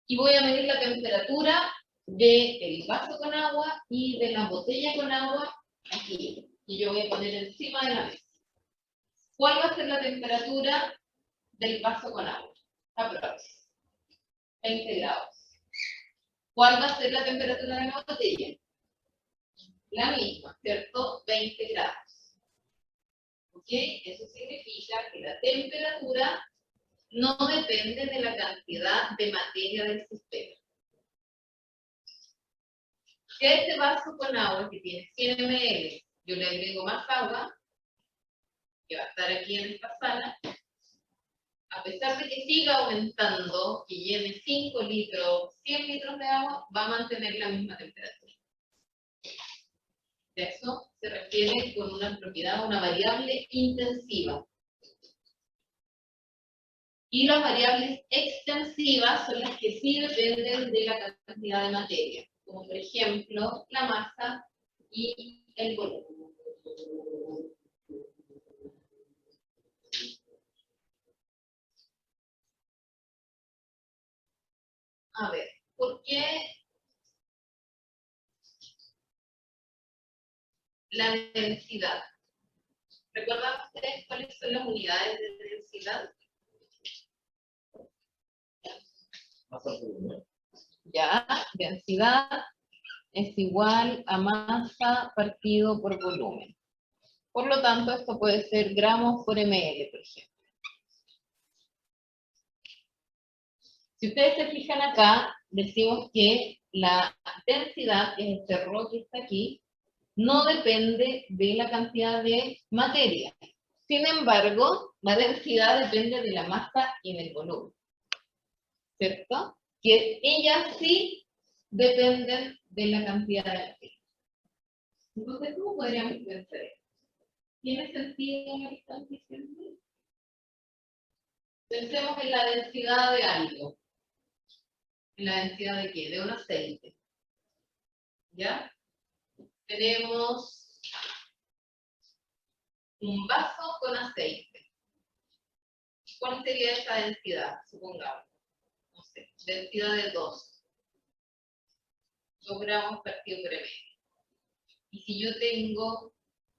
A: Y voy a medir la temperatura del vaso con agua y de la botella con agua aquí. Y yo voy a poner encima de la mesa. ¿Cuál va a ser la temperatura del vaso con agua? Aproximadamente 20 grados. ¿Cuál va a ser la temperatura de la botella? La misma, ¿cierto? 20 grados. ¿Ok? Eso significa que la temperatura no depende de la cantidad de materia del sistema. Si a este vaso con agua que tiene 100 ml, yo le agrego más agua, que va a estar aquí en esta sala, a pesar de que siga aumentando, que llene 5 litros, 100 litros de agua, va a mantener la misma temperatura. De eso se refiere con una propiedad, una variable intensiva. Y las variables extensivas son las que sí dependen de la cantidad de materia, como por ejemplo la masa y el volumen. A ver, ¿por qué la densidad? ¿Recuerdan ustedes cuáles son las unidades de densidad?
E: Masa por volumen.
A: Ya, densidad es igual a masa partido por volumen. Por lo tanto, esto puede ser gramos por ml, por ejemplo. Si ustedes se fijan acá, decimos que la densidad, que es este rho que está aquí, no depende de la cantidad de materia. Sin embargo, la densidad depende de la masa y del volumen. ¿Cierto? Que ellas sí dependen de la cantidad de materia. Entonces, ¿cómo podríamos pensar esto? ¿Tiene sentido lo que están diciendo? Pensemos en la densidad de algo. ¿En la densidad de qué? De un aceite. ¿Ya? Tenemos un vaso con aceite. ¿Cuál sería esa densidad? Supongamos. No sé, densidad de 2. 2 gramos partido por ml. Y si yo tengo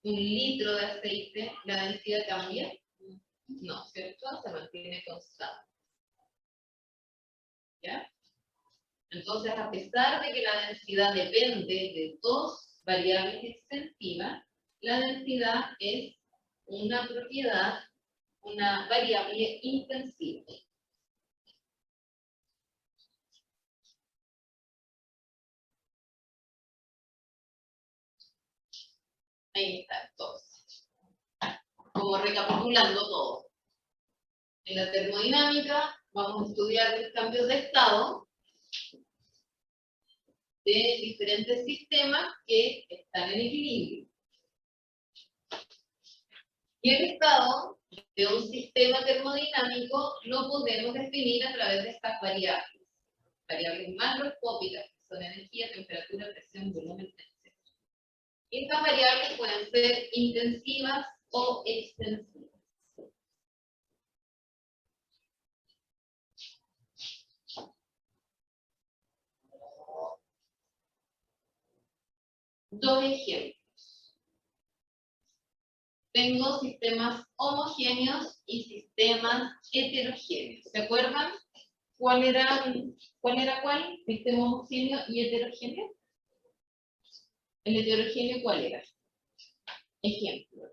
A: 1 litro de aceite, ¿la densidad cambia? No, ¿cierto? Se mantiene constante. ¿Ya? Entonces, a pesar de que la densidad depende de 2 variables extensivas, la densidad es una propiedad, una variable intensiva. Ahí está, entonces. Como recapitulando todo. En la termodinámica vamos a estudiar los cambios de estado de diferentes sistemas que están en equilibrio. Y el estado de un sistema termodinámico lo podemos definir a través de estas variables. Variables macroscópicas, que son energía, temperatura, presión, volumen, etc. Estas variables pueden ser intensivas o extensivas. Dos ejemplos. Tengo sistemas homogéneos y sistemas heterogéneos. ¿Se acuerdan? ¿Cuál era cuál? ¿Sistema homogéneo y heterogéneo? ¿El heterogéneo cuál era? Ejemplo.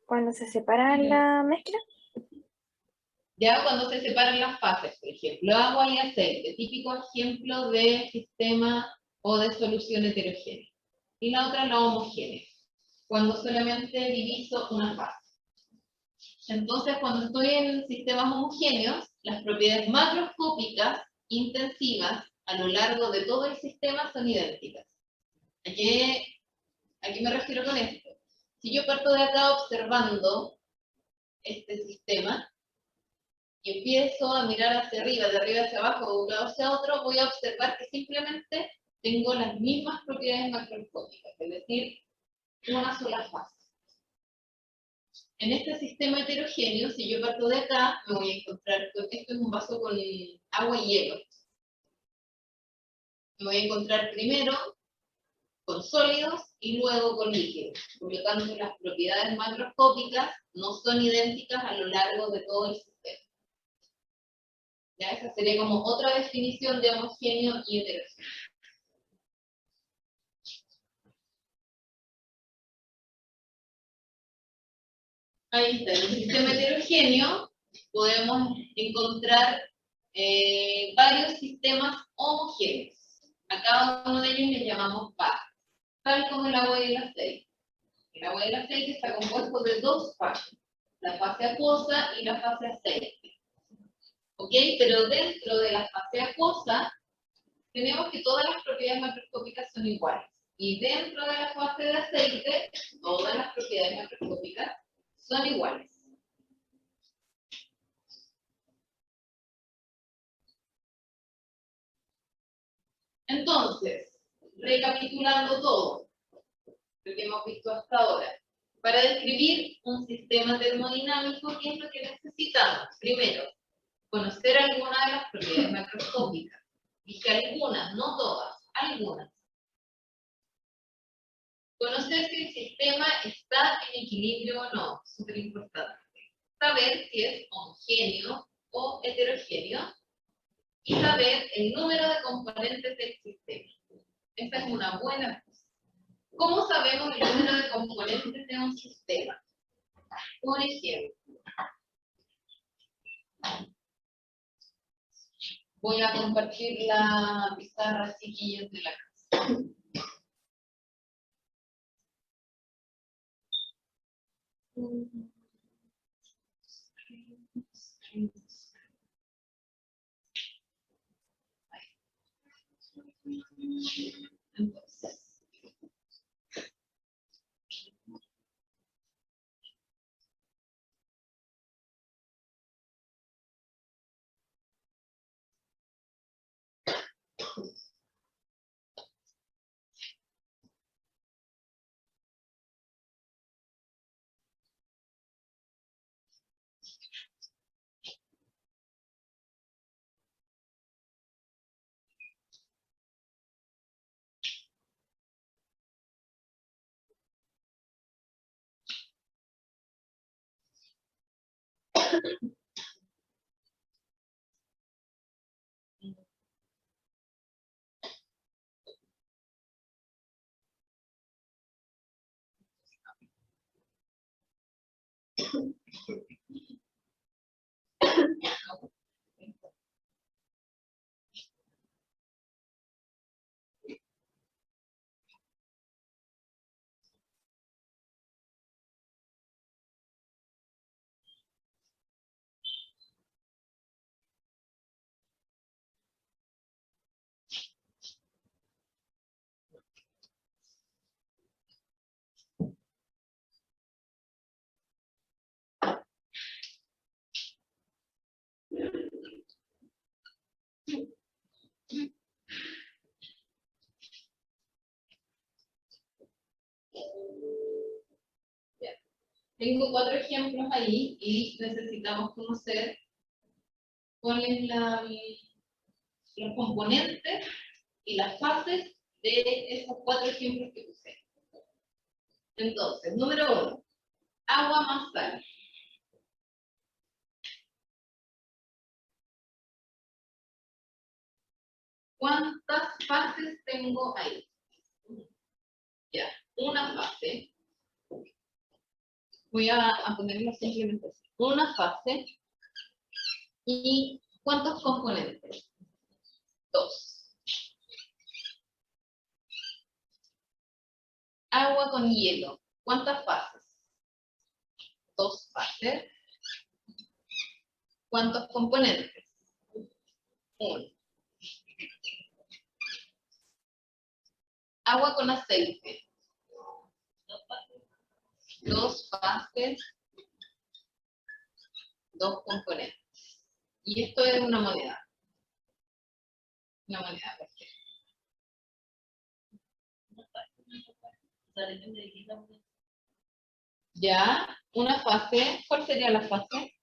G: Cuando se separan la mezcla.
A: Ya cuando se separan las fases, por ejemplo, agua y aceite, típico ejemplo de sistema o de solución heterogénea. Y la otra, la homogénea, cuando solamente diviso una fase. Entonces, cuando estoy en sistemas homogéneos, las propiedades macroscópicas intensivas a lo largo de todo el sistema son idénticas. ¿A qué me refiero con esto? Si yo parto de acá observando este sistema, y empiezo a mirar hacia arriba, de arriba hacia abajo, de un lado hacia otro, voy a observar que simplemente tengo las mismas propiedades macroscópicas, es decir, una sola fase. En este sistema heterogéneo, si yo parto de acá, me voy a encontrar, esto es un vaso con agua y hielo. Me voy a encontrar primero con sólidos y luego con líquidos. Por lo tanto, las propiedades macroscópicas no son idénticas a lo largo de todo el sistema. ¿Ya? Esa sería como otra definición de homogéneo y heterogéneo. Ahí está, en el sistema heterogéneo podemos encontrar varios sistemas homogéneos. A cada uno de ellos les llamamos fases, tal como el agua y el aceite. El agua y el aceite está compuesto de 2 fases, la fase acuosa y la fase aceite. ¿Ok? Pero dentro de la fase acuosa tenemos que todas las propiedades macroscópicas son iguales. Y dentro de la fase de aceite, todas las propiedades macroscópicas son iguales. Entonces, recapitulando todo lo que hemos visto hasta ahora, para describir un sistema termodinámico, ¿qué es lo que necesitamos? necesitamos, primero, conocer algunas de las propiedades macroscópicas. Dije algunas, no todas, algunas. Conocer si el sistema está en equilibrio o no, súper importante. Saber si es homogéneo o heterogéneo y saber el número de componentes del sistema. Esta es una buena cosa. ¿Cómo sabemos el número de componentes de un sistema? Por ejemplo, voy a compartir la pizarra, chiquillos de la casa. Entonces, tengo 4 ejemplos ahí y necesitamos conocer cuáles los componentes y las fases de esos 4 ejemplos que puse. Entonces, número 1, agua más sal. ¿Cuántas fases tengo ahí? Ya, una fase. Voy a ponerlo simplemente así. Una fase. ¿Y cuántos componentes? 2. Agua con hielo. ¿Cuántas fases? 2 fases. ¿Cuántos componentes? 1. Agua con aceite. 2 fases. 2 componentes. Y esto es una moneda. Una moneda perfecta. Ya, una fase. ¿Cuál sería la fase?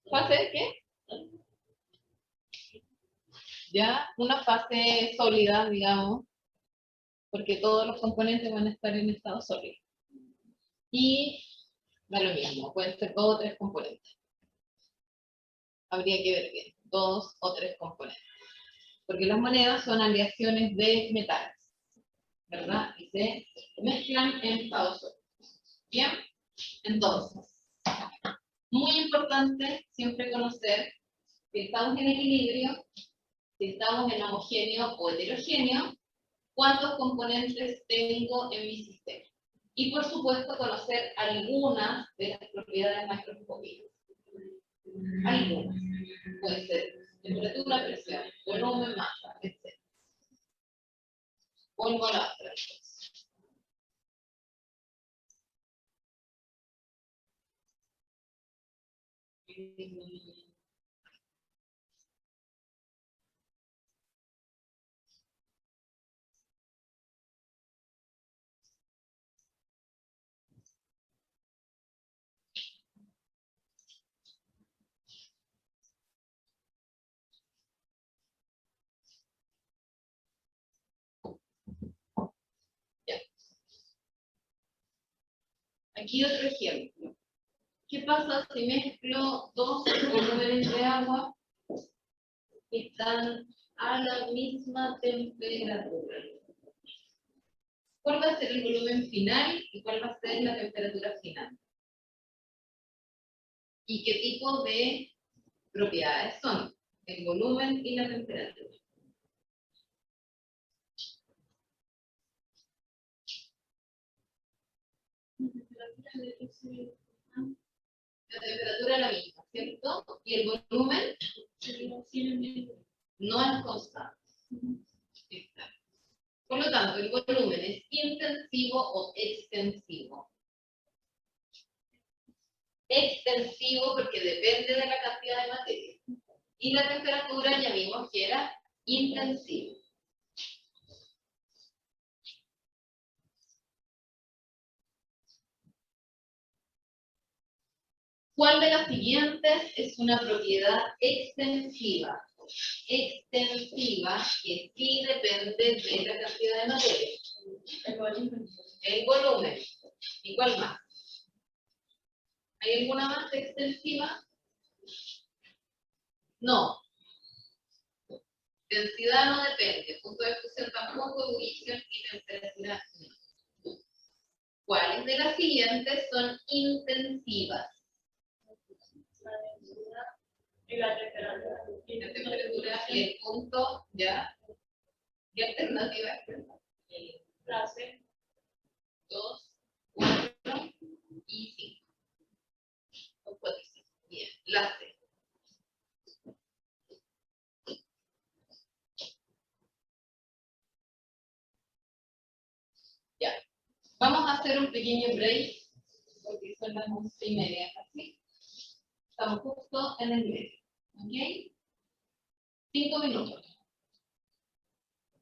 A: ¿Fase de qué? Ya, una fase sólida, digamos, porque todos los componentes van a estar en estado sólido. Y da lo mismo, pueden ser 2 o 3 componentes. Habría que ver bien, 2 o 3 componentes. Porque las monedas son aleaciones de metales, ¿verdad? Y se mezclan en estado sólido. Bien, entonces, muy importante siempre conocer si estamos en equilibrio, si estamos en homogéneo o heterogéneo, cuántos componentes tengo en mi sistema. Y por supuesto conocer algunas de las propiedades macroscópicas. Algunas. Puede ser temperatura, presión, volumen, masa, etc. Polvo a la otra. Aquí otro ejemplo. ¿Qué pasa si mezclo dos volúmenes de agua que están a la misma temperatura? ¿Cuál va a ser el volumen final y cuál va a ser la temperatura final? ¿Y qué tipo de propiedades son? El volumen y la temperatura. La temperatura es la misma, ¿cierto? Y el volumen no es constante. Está. Por lo tanto, el volumen es intensivo o extensivo. Extensivo porque depende de la cantidad de materia. Y la temperatura ya vimos que era intensivo. ¿Cuál de las siguientes es una propiedad extensiva? Extensiva que sí depende de la cantidad de materia. El volumen. ¿Y cuál más? ¿Hay alguna más extensiva? No. Densidad no depende. Punto de fusión tampoco, ebullición y temperatura no. ¿Cuáles de las siguientes son intensivas?
B: Y la temperatura.
A: La temperatura y el punto, ¿ya? ¿Qué alternativa es?
B: La C.
A: 2, 4 y 5. O 4 y 5. Bien, la C. Ya. Vamos a hacer un pequeño break, porque son las 11:30 casi. Estamos justo en el medio. ¿Ok? 5 minutos.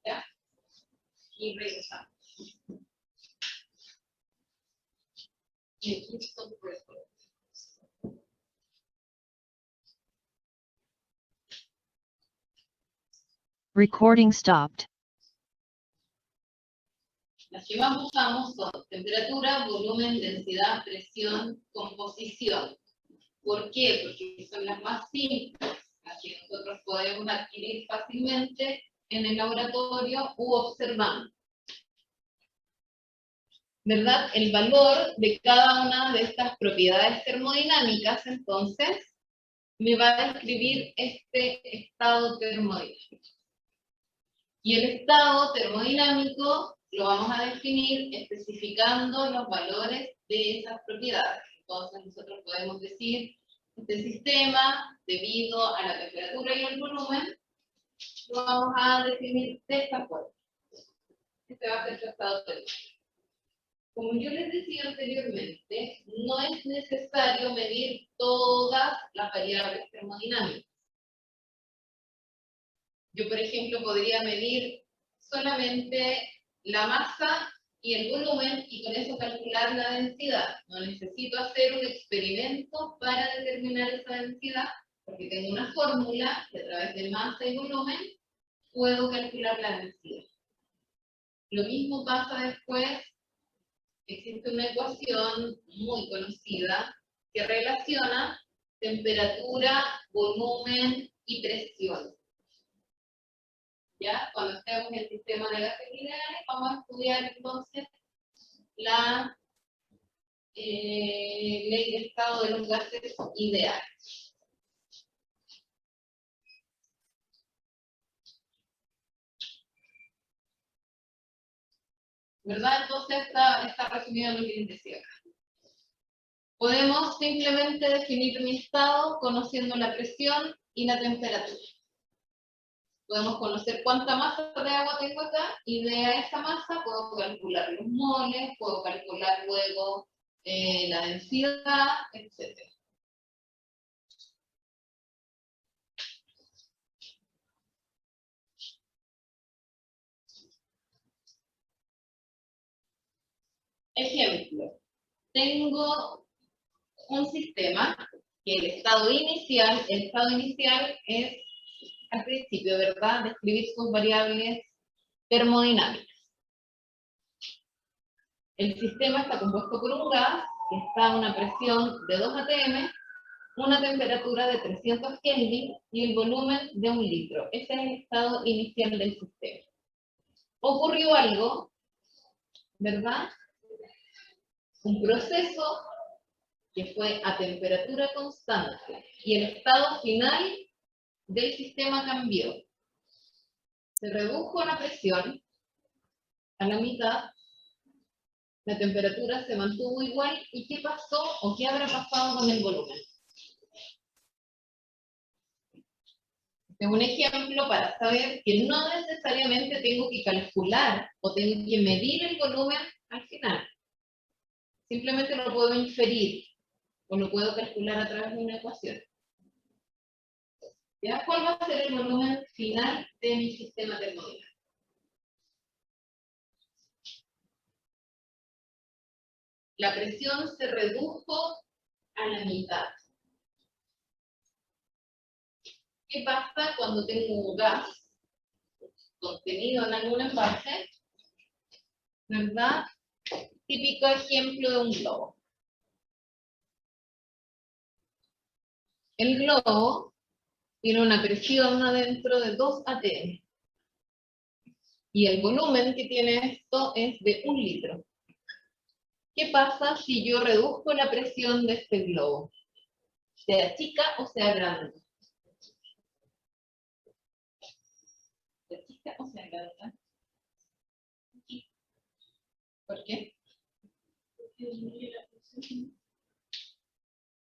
A: ¿Ya? Y regresamos. Y aquí stop record.
K: Recording stopped.
A: Las que más usamos son temperatura, volumen, densidad, presión, composición. ¿Por qué? Porque son las más simples, las que nosotros podemos adquirir fácilmente en el laboratorio u observando. ¿Verdad? El valor de cada una de estas propiedades termodinámicas, entonces, me va a describir este estado termodinámico. Y el estado termodinámico lo vamos a definir especificando los valores de esas propiedades. Entonces nosotros podemos decir, este sistema, debido a la temperatura y el volumen, lo vamos a definir de esta forma. Este va a ser su estado termodinámico. Como yo les decía anteriormente, no es necesario medir todas las variables termodinámicas. Yo, por ejemplo, podría medir solamente la masa y el volumen y con eso calcular la densidad. No necesito hacer un experimento para determinar esa densidad, porque tengo una fórmula que a través de masa y volumen puedo calcular la densidad. Lo mismo pasa después, existe una ecuación muy conocida que relaciona temperatura, volumen y presión. ¿Ya? Cuando estemos en el sistema de gases ideales, vamos a estudiar entonces la ley de estado de los gases ideales. ¿Verdad? Entonces está resumido lo que les decía acá. Podemos simplemente definir mi estado conociendo la presión y la temperatura. Podemos conocer cuánta masa de agua tengo acá y de esa masa puedo calcular los moles, puedo calcular luego la densidad, etc. Ejemplo, tengo un sistema que el estado inicial es al principio, ¿verdad? Describir sus variables termodinámicas. El sistema está compuesto por un gas que está a una presión de 2 atm, una temperatura de 300 Kelvin y el volumen de 1 litro. Ese es el estado inicial del sistema. Ocurrió algo, ¿verdad? Un proceso que fue a temperatura constante y el estado final del sistema cambió. Se redujo la presión a la mitad, la temperatura se mantuvo igual, ¿y qué pasó o qué habrá pasado con el volumen? Este es un ejemplo para saber que no necesariamente tengo que calcular o tengo que medir el volumen al final. Simplemente lo puedo inferir o lo puedo calcular a través de una ecuación. ¿Ya? ¿Cuál va a ser el volumen final de mi sistema termodinámico? La presión se redujo a la mitad. ¿Qué pasa cuando tengo un gas contenido en algún envase? ¿Verdad? Típico ejemplo de un globo. El globo tiene una presión adentro de 2 atm. Y el volumen que tiene esto es de 1 litro. ¿Qué pasa si yo reduzco la presión de este globo? ¿Sea chica o sea grande? ¿Sea chica o sea grande? ¿Por qué?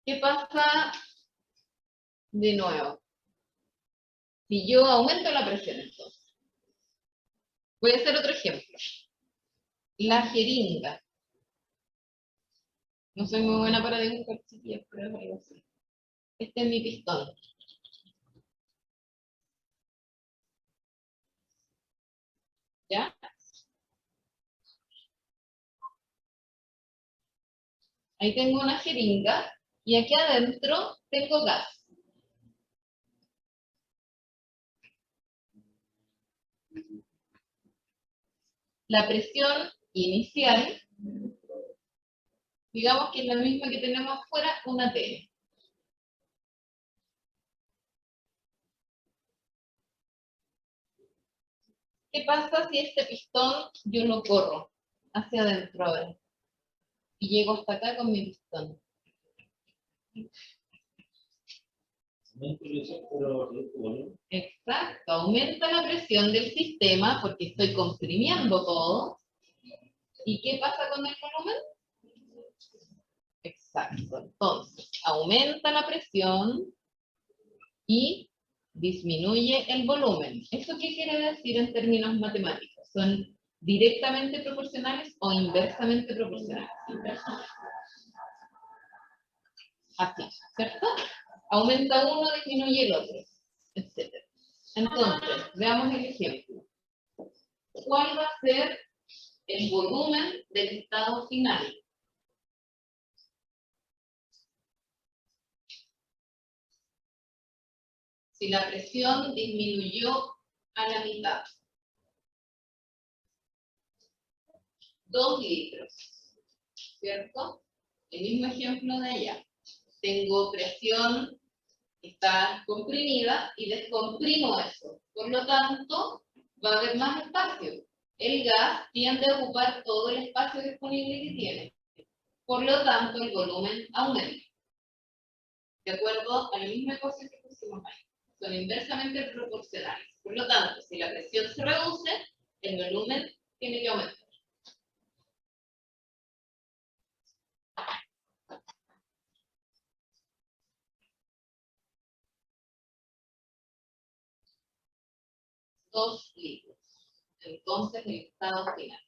A: ¿Qué pasa de nuevo? Si yo aumento la presión entonces. Voy a hacer otro ejemplo. La jeringa. No soy muy buena para dibujar chiquillas, pero es algo así. Este es mi pistón. ¿Ya? Ahí tengo una jeringa y aquí adentro tengo gas. La presión inicial, digamos que es la misma que tenemos afuera, 1 atm. ¿Qué pasa si este pistón yo lo corro hacia adentro ahora? Y llego hasta acá con mi pistón. Exacto, aumenta la presión del sistema porque estoy comprimiendo todo. ¿Y qué pasa con el volumen? Exacto, entonces aumenta la presión y disminuye el volumen. ¿Eso qué quiere decir en términos matemáticos? ¿Son directamente proporcionales o inversamente proporcionales? Inversamente. Así, ¿cierto? Aumenta uno, disminuye el otro, etc. Entonces, veamos el ejemplo. ¿Cuál va a ser el volumen del estado final? Si la presión disminuyó a la mitad. 2 litros, ¿cierto? El mismo ejemplo de allá. Tengo presión que está comprimida y descomprimo eso. Por lo tanto, va a haber más espacio. El gas tiende a ocupar todo el espacio disponible que tiene. Por lo tanto, el volumen aumenta. De acuerdo a la misma ecuación que pusimos ahí. Son inversamente proporcionales. Por lo tanto, si la presión se reduce, el volumen tiene que aumentar. Dos litros. Entonces, el estado final.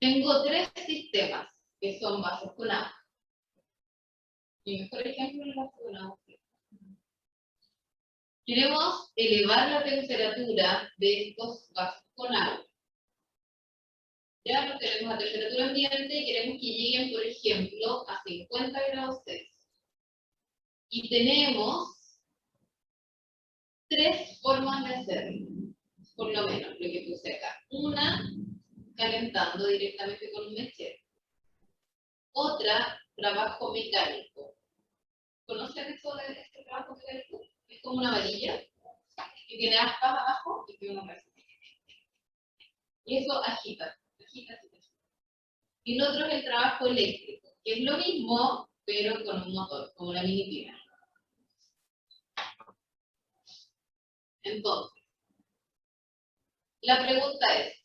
A: Tengo 3 sistemas que son vasos con agua. Mi mejor ejemplo es el vaso con agua. Queremos elevar la temperatura de estos vasos con agua. Ya los tenemos a temperatura ambiente y queremos que lleguen, por ejemplo, a 50 grados Celsius. Y tenemos 3 formas de hacerlo. por lo menos lo que puse acá. Una, calentando directamente con un mechero. Otra, trabajo mecánico. ¿Conocen eso de este trabajo mecánico? Es como una varilla que tiene aspas abajo y que uno recibe. Y eso agita. Y lo otro es el trabajo eléctrico, que es lo mismo, pero con un motor, como una mini pila. Entonces, la pregunta es,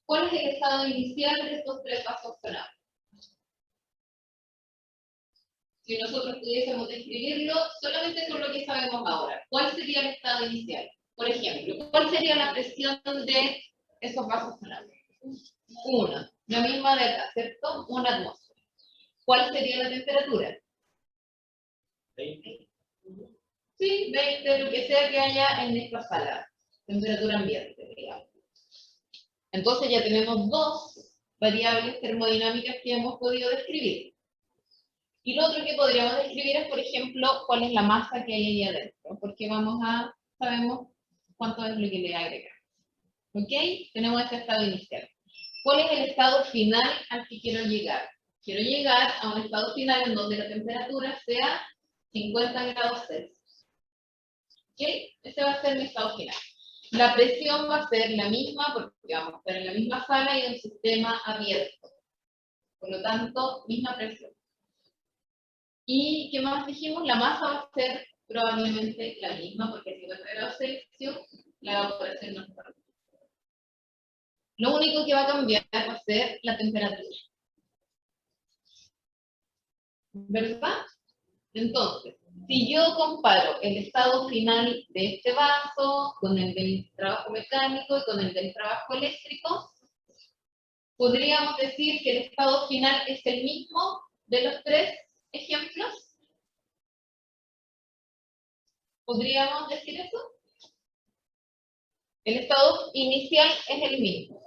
A: ¿cuál es el estado inicial de estos tres pasos sonados? Si nosotros pudiésemos describirlo solamente con lo que sabemos ahora, ¿cuál sería el estado inicial? Por ejemplo, ¿cuál sería la presión de esos vasos sonados? 1, la misma de acá, ¿cierto? Una atmósfera. ¿Cuál sería la temperatura?
E: 20.
A: Sí, 20, lo que sea que haya en esta sala. Temperatura ambiente, digamos. Entonces ya tenemos dos variables termodinámicas que hemos podido describir. Y lo otro que podríamos describir es, por ejemplo, cuál es la masa que hay ahí adentro, porque sabemos cuánto es lo que le agregamos. ¿Ok? Tenemos este estado inicial. ¿Cuál es el estado final al que quiero llegar? Quiero llegar a un estado final en donde la temperatura sea 50 grados Celsius. ¿Ok? Ese va a ser mi estado final. La presión va a ser la misma porque vamos a estar en la misma sala y en un sistema abierto. Por lo tanto, misma presión. ¿Y qué más dijimos? La masa va a ser probablemente la misma porque 50 grados Celsius la evaporación no está. Lo único que va a cambiar va a ser la temperatura. ¿Verdad? Entonces, si yo comparo el estado final de este vaso con el del trabajo mecánico y con el del trabajo eléctrico, podríamos decir que el estado final es el mismo de los tres ejemplos. ¿Podríamos decir eso? El estado inicial es el mismo.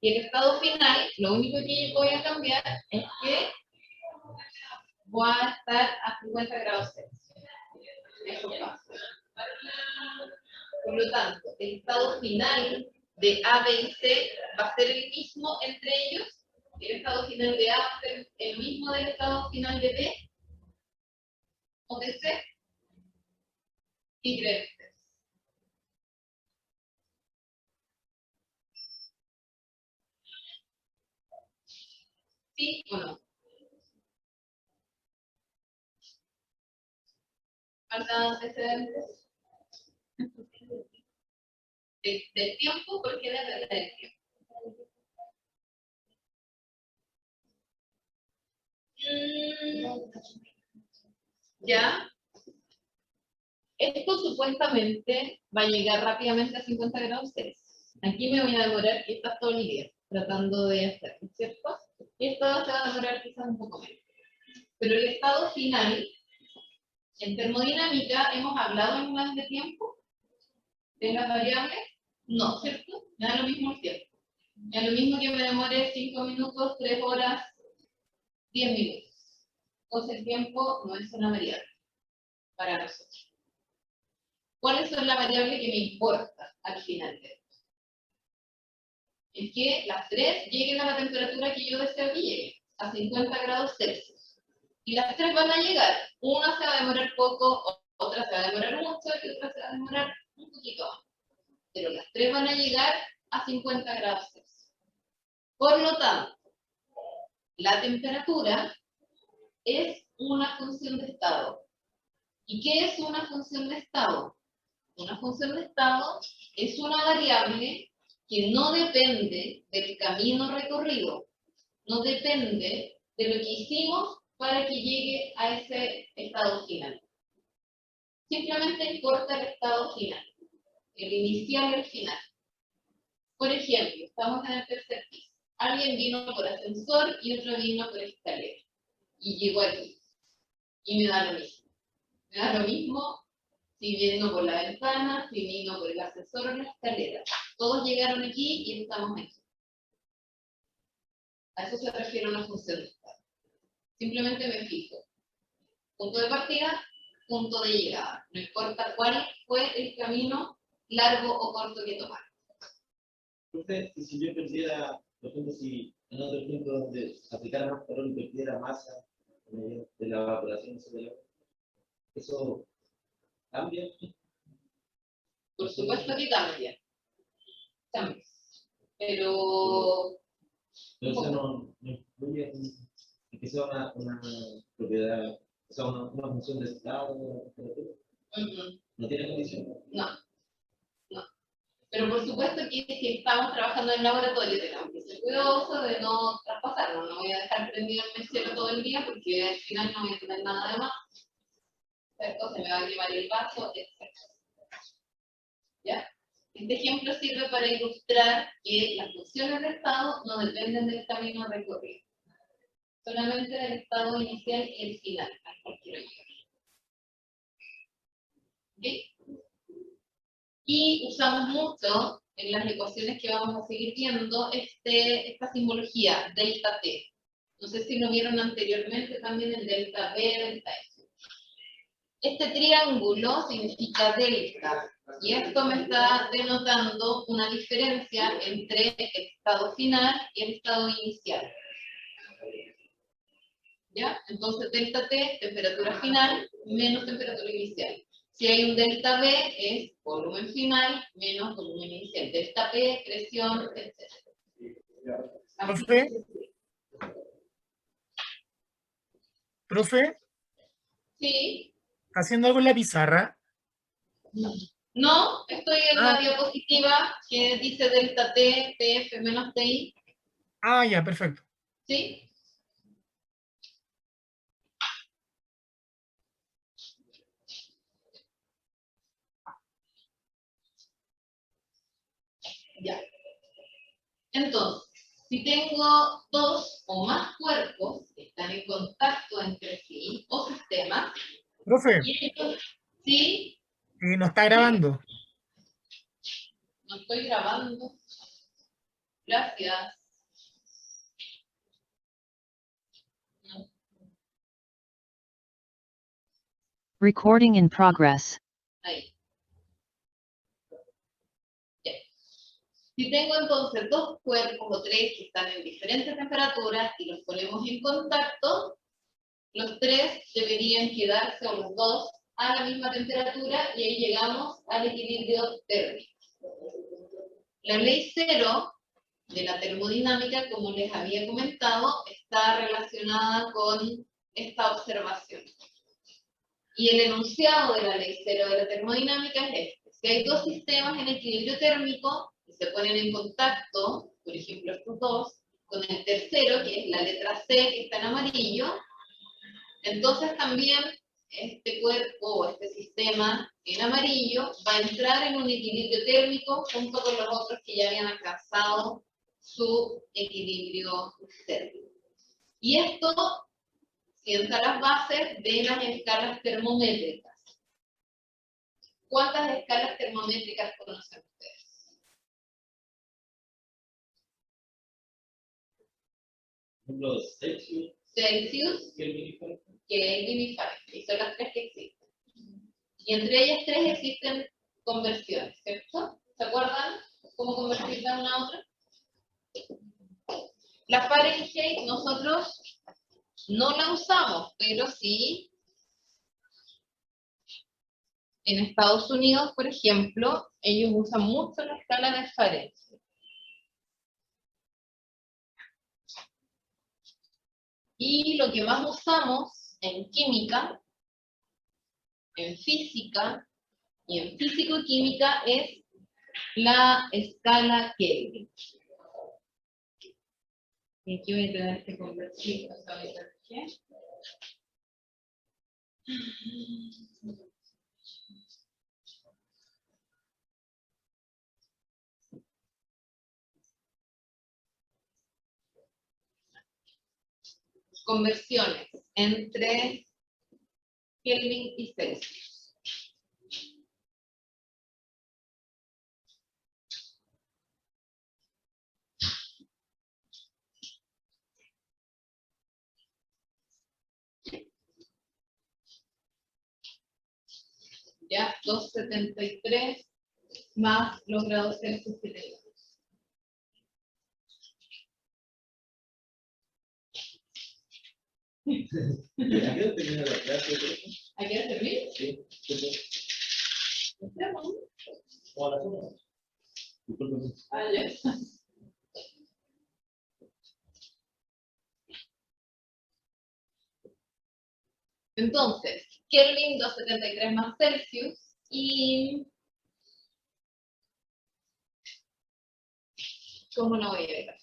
A: Y el estado final, lo único que yo voy a cambiar es que voy a estar a 50 grados Celsius. Eso pasa. Por lo tanto, el estado final de A, B y C va a ser el mismo entre ellos. El estado final de A va a ser el mismo del estado final de B o de C. ¿Qué creen ustedes? ¿Sí o no? ¿Faltan antecedentes? Del tiempo, ¿por qué depende del tiempo? ¿Ya? Esto supuestamente va a llegar rápidamente a 50 grados Celsius. Aquí me voy a demorar quizás todo el día tratando de hacerlo, ¿cierto? Y esto se va a demorar quizás un poco menos. Pero el estado final, en termodinámica, ¿hemos hablado en más de tiempo? ¿De las variables? No, ¿cierto? Me da lo mismo el tiempo. Me da lo mismo que me demore 5 minutos, 3 horas, 10 minutos. Entonces el tiempo no es una variable para nosotros. ¿Cuál es la variable que me importa al final de esto? Es que las tres lleguen a la temperatura que yo deseo que llegue, a 50 grados Celsius. Y las tres van a llegar. Una se va a demorar poco, otra se va a demorar mucho y otra se va a demorar un poquito más. Pero las tres van a llegar a 50 grados Celsius. Por lo tanto, la temperatura es una función de estado. ¿Y qué es una función de estado? Una función de estado es una variable que no depende del camino recorrido, no depende de lo que hicimos para que llegue a ese estado final. Simplemente importa el estado final, el inicial y el final. Por ejemplo, estamos en el tercer piso. Alguien vino por ascensor y otro vino por escalera. Y llegó aquí. Y me da lo mismo. Me da lo mismo si vino por la ventana, si vino por el ascensor o la escalera. Todos llegaron aquí y estamos aquí. A eso se refiere una función de estado. Simplemente me fijo. Punto de partida, punto de llegada. No importa cuál fue el camino largo o corto que tomar.
E: Entonces, y si yo perdiera, por ejemplo, si en otro ejemplo donde aplicara más calor y perdiera masa de la evaporación sobre el agua, ¿eso cambia?
A: Por supuesto que cambia. Cambia. Pero
E: Entonces no influye en que sea una propiedad, o sea, una función de estado, no tiene condición.
A: no. Pero por supuesto que si estamos trabajando en el laboratorio tenemos que ser cuidadosos de no traspasarnos. No voy a dejar prendido el mechero todo el día porque al final no voy a tener nada de más. ¿Cierto? Se me va a quemar el vaso, etc. ¿Ya? Este ejemplo sirve para ilustrar que las funciones de estado no dependen del camino recorrido. Solamente del estado inicial y el final, al cual quiero llegar. ¿Okay? Y usamos mucho en las ecuaciones que vamos a seguir viendo esta simbología, delta T. No sé si lo vieron anteriormente también el delta B, delta S. Este triángulo significa delta, y esto me está denotando una diferencia entre el estado final y el estado inicial. ¿Ya? Entonces delta T, temperatura final, menos temperatura inicial. Si hay un delta B, es volumen final menos volumen inicial. Delta P, presión, etc.
L: Profe,
A: Sí.
L: ¿está haciendo algo en la pizarra?
A: No, estoy en la diapositiva que dice delta T, TF menos TI.
L: Ah, ya, perfecto.
A: ¿Sí? Ya. Entonces, si tengo dos o más cuerpos que están en contacto entre sí, o sistemas,
L: Profe,
A: y estos, ¿sí?
L: no está grabando.
A: No estoy grabando. Gracias. No.
K: Recording in progress.
A: Ahí. Ya. Si tengo entonces dos cuerpos o tres que están en diferentes temperaturas y los ponemos en contacto, los tres deberían quedarse, o los dos, a la misma temperatura y ahí llegamos al equilibrio térmico. La ley cero de la termodinámica, como les había comentado, está relacionada con esta observación. Y el enunciado de la ley cero de la termodinámica es este. Si hay dos sistemas en equilibrio térmico y se ponen en contacto, por ejemplo estos dos, con el tercero, que es la letra C que está en amarillo, entonces también este cuerpo o este sistema en amarillo va a entrar en un equilibrio térmico junto con los otros que ya habían alcanzado su equilibrio térmico. Y esto sienta las bases de las escalas termométricas. ¿Cuántas escalas termométricas conocen ustedes?
E: Los
A: Celsius, Kelvin y Fahrenheit. Son las tres que existen. Y entre ellas tres existen conversiones, ¿cierto? ¿Se acuerdan cómo convertir de una a otra? La Fahrenheit nosotros no la usamos, pero sí en Estados Unidos, por ejemplo, ellos usan mucho la escala de Fahrenheit. Y lo que más usamos en química, en física y en físico-química es la escala Kelvin. Y aquí voy a tener este convertido. ¿Qué? Conversiones entre Kelvin y Celsius. Ya, 273 más los grados Celsius que tengamos.
E: ¿A qué hora termina la clase?
A: ¿A qué hora termina?
E: Sí.
A: Entramos.
E: ¿O a las 1? Disculpe.
A: Ah, ya. Entonces, Kelvin 273 más Celsius y... ¿Cómo no voy a ver?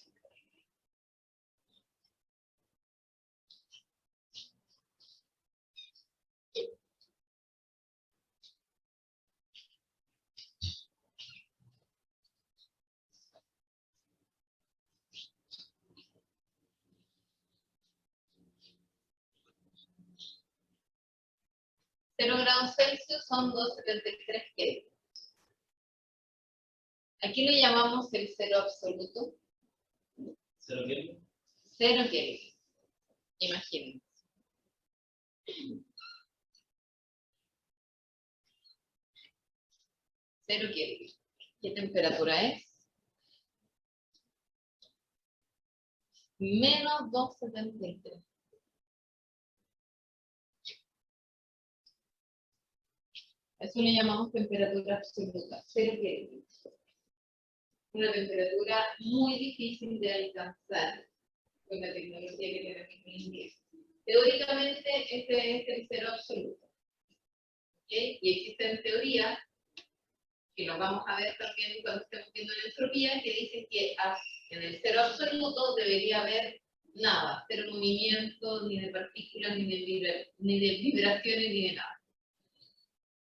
A: 0 grados Celsius son 273 Kelvin. Aquí lo llamamos el cero absoluto.
E: ¿Cero Kelvin?
A: 0 Kelvin. Imagínense. Cero Kelvin. ¿Qué temperatura es? Menos 273. Eso le llamamos temperatura absoluta, 0 Kelvin. Una temperatura muy difícil de alcanzar con la tecnología que tenemos hoy en día. Teóricamente, este es el cero absoluto. ¿Okay? Y existen teorías, que nos vamos a ver también cuando estemos viendo la entropía, que dicen que en el cero absoluto debería haber nada, cero movimiento, ni de partículas, ni de vibraciones, ni de nada.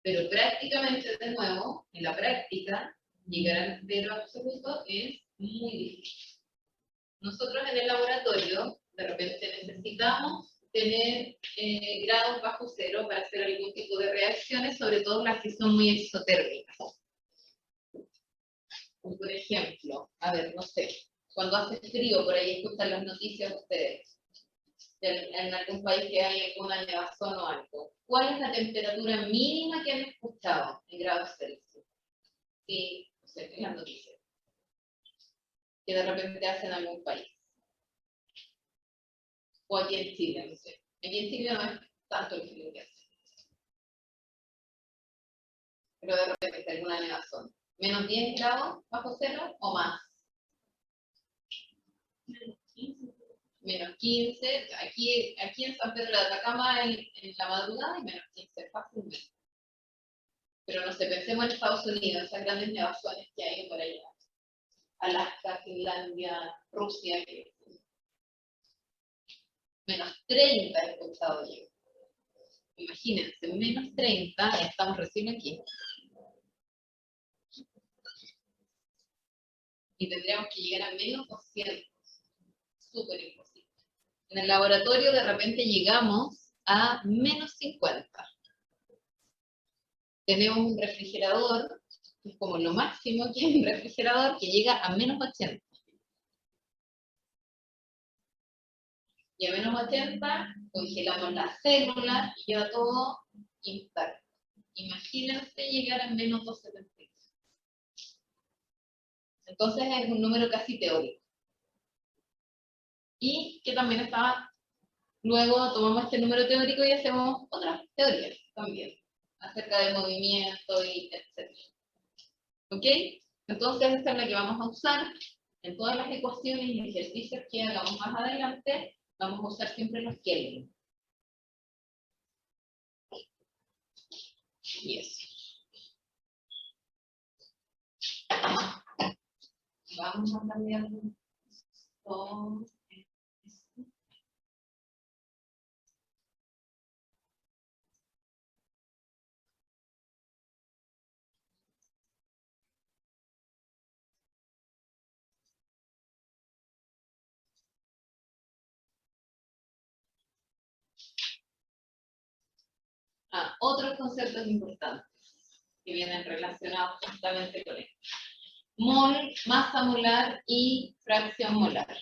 A: Pero prácticamente, de nuevo, en la práctica, llegar al cero absoluto es muy difícil. Nosotros en el laboratorio, de repente necesitamos tener grados bajo cero para hacer algún tipo de reacciones, sobre todo las que son muy exotérmicas. Por ejemplo, a ver, no sé, cuando hace frío, por ahí escuchan las noticias ustedes, en algún país que hay alguna nevazón o algo. ¿Cuál es la temperatura mínima que han escuchado en grados Celsius? Sí, no sé, en las noticias. Que de repente hacen en algún país. O aquí en Chile, no sé. Aquí en Chile no es tanto el frío que hace. Pero de repente alguna nevazón. ¿Menos 10 grados bajo cero o más? Menos 15. Aquí en San Pedro de Atacama en la madrugada y menos 15 fácilmente. Pero no sé, pensemos en Estados Unidos, esas grandes nevazones que hay por allá. Alaska, Finlandia, Rusia, que menos 30 he escuchado yo. Imagínense, menos 30, ya estamos recién aquí. Y tendríamos que llegar a menos 200. Súper imposible. En el laboratorio de repente llegamos a menos 50. Tenemos un refrigerador, que es como lo máximo que hay un refrigerador, que llega a menos 80. Y a menos 80 congelamos las células y queda todo intacto. Imagínense llegar a menos 273. Entonces es un número casi teórico. Y que también estaba, luego tomamos este número teórico y hacemos otras teorías también, acerca del movimiento y etc. ¿Ok? Entonces esta es la que vamos a usar en todas las ecuaciones y ejercicios que hagamos más adelante. Vamos a usar siempre los Kelvin. Y eso. Vamos a cambiar todo. Otros conceptos importantes que vienen relacionados justamente con esto. Mol, masa molar y fracción molar.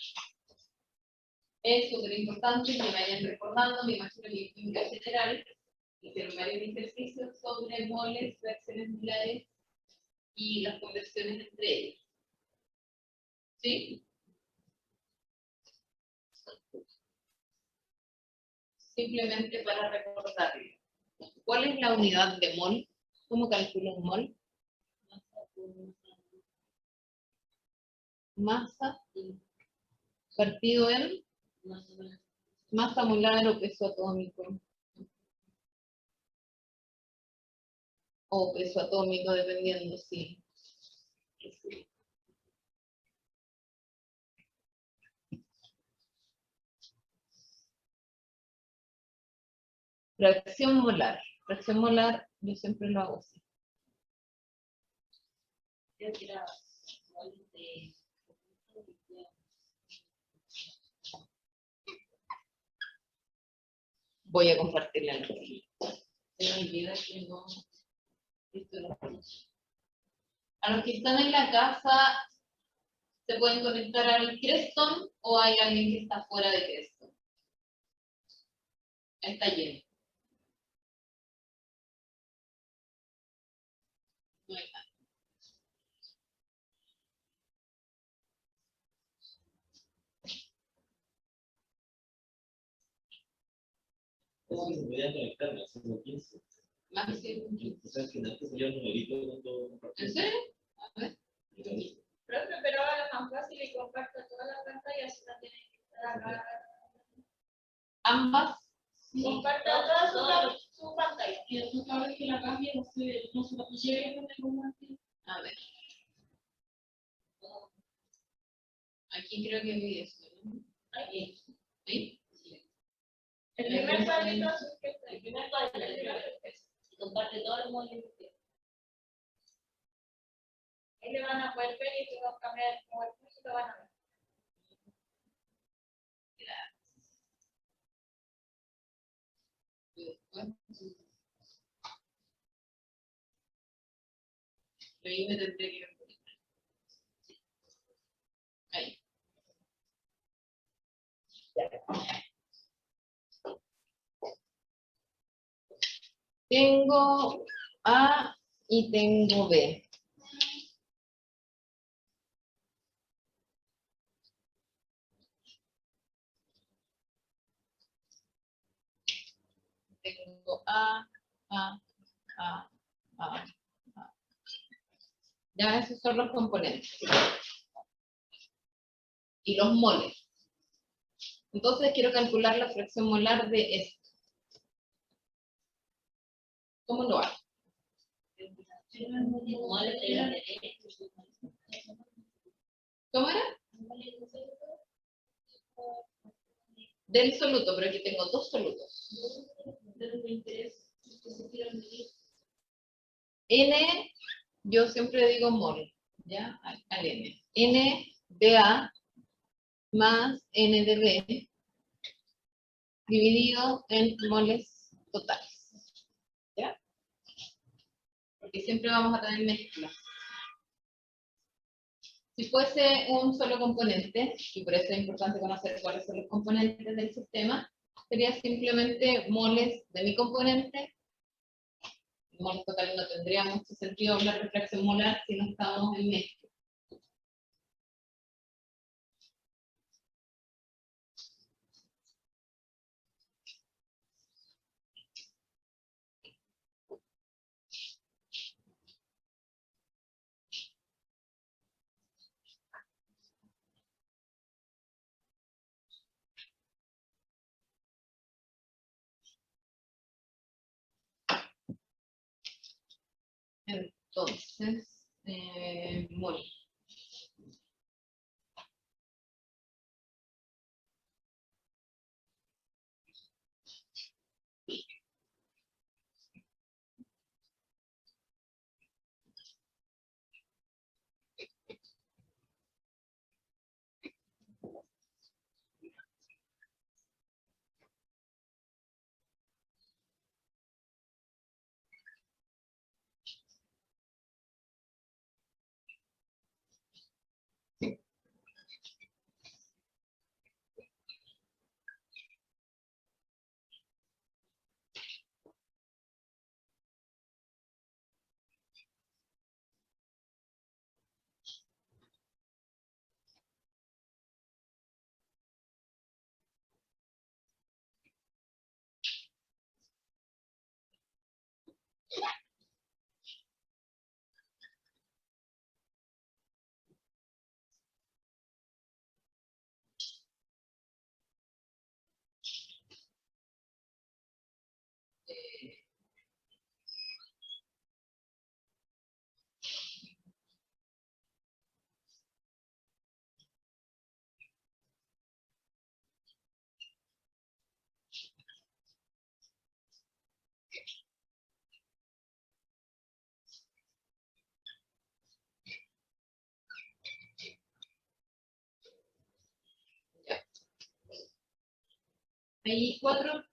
A: Es súper importante que me vayan recordando, me imagino que en química general hicieron varios ejercicios sobre moles, fracciones molares y las conversiones entre ellos. ¿Sí? Simplemente para recordarlo. ¿Cuál es la unidad de mol? ¿Cómo calculo un mol? Masa partido en masa molar o peso atómico. O peso atómico, dependiendo, sí. Fracción molar. Fracción molar, yo siempre lo hago así.
H: Creo que era mol de...
A: Voy a compartirla en la lista. Se me olvida que no. A los que están en la casa, ¿se pueden conectar al Creston o hay alguien que está fuera de Creston? Está lleno. No hay nada.
E: Eso que se podía conectar, no sé, como 15.
A: Más que un 15.
E: O sea, que antes salía un numerito cuando
A: ¿En
E: compartimos.
A: serio? A ver.
B: Profe, pero ahora es más fácil y comparto toda la pantalla, si no tienen que estar acá.
A: Ambas.
B: Comparto toda su pantalla. Y después cada vez que la cambie, no se la pusieron con el compartir.
A: A ver. Aquí creo que vi eso, ¿no?
B: Aquí.
A: ¿Sí?
B: El primer cuadrito es el que está.
H: El primer cuadro, y comparte todos los moles.
B: Ahí le van a poder ver y si no cambiar el PowerPoint lo van a ver.
A: Ahí me tendré que ver. Ahí. Tengo A y tengo B. Tengo A. Ya esos son los componentes. Y los moles. Entonces quiero calcular la fracción molar de esto. ¿Cómo lo hago? ¿Cómo era? Del soluto, pero aquí tengo dos solutos. N, yo siempre digo mol, ¿ya? Al N. N de A más N de B dividido en moles totales. ¿Ya? Porque siempre vamos a tener mezclas. Si fuese un solo componente, y por eso es importante conocer cuáles son los componentes del sistema, sería simplemente moles de mi componente. Moles totales no tendría mucho sentido hablar de fracción molar si no estamos en mezcla. Entonces, mol. Hay 4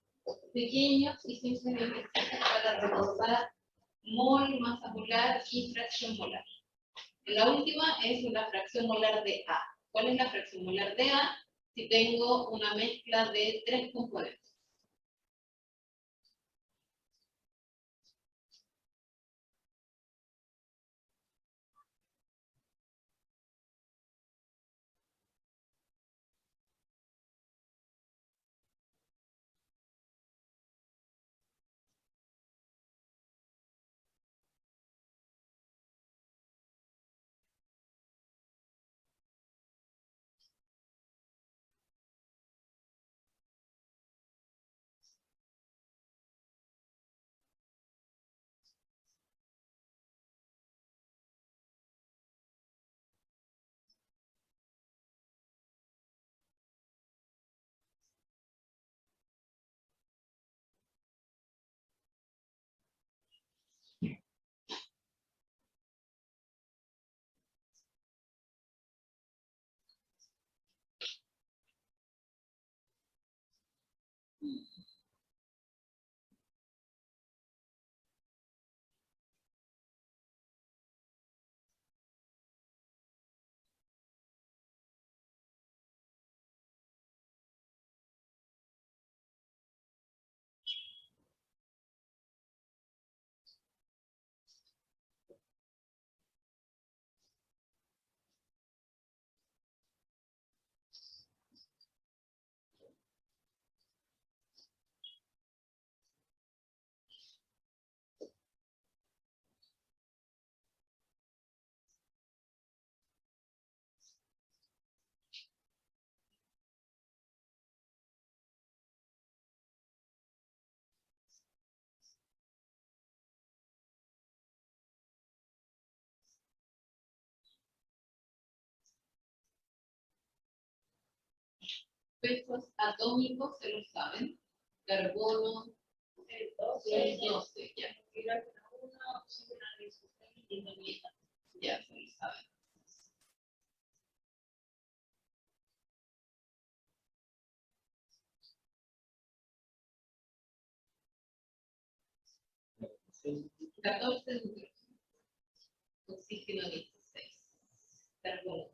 A: pequeños y simples ejercicios para recordar mol, masa molar y fracción molar. La última es una fracción molar de A. ¿Cuál es la fracción molar de A? Si tengo una mezcla de 3 componentes. Pesos atómicos, se lo saben. Carbono, 12, ya. Ya se lo saben.
E: Sí.
A: 14 hidrógeno. Oxígeno 16. Carbono.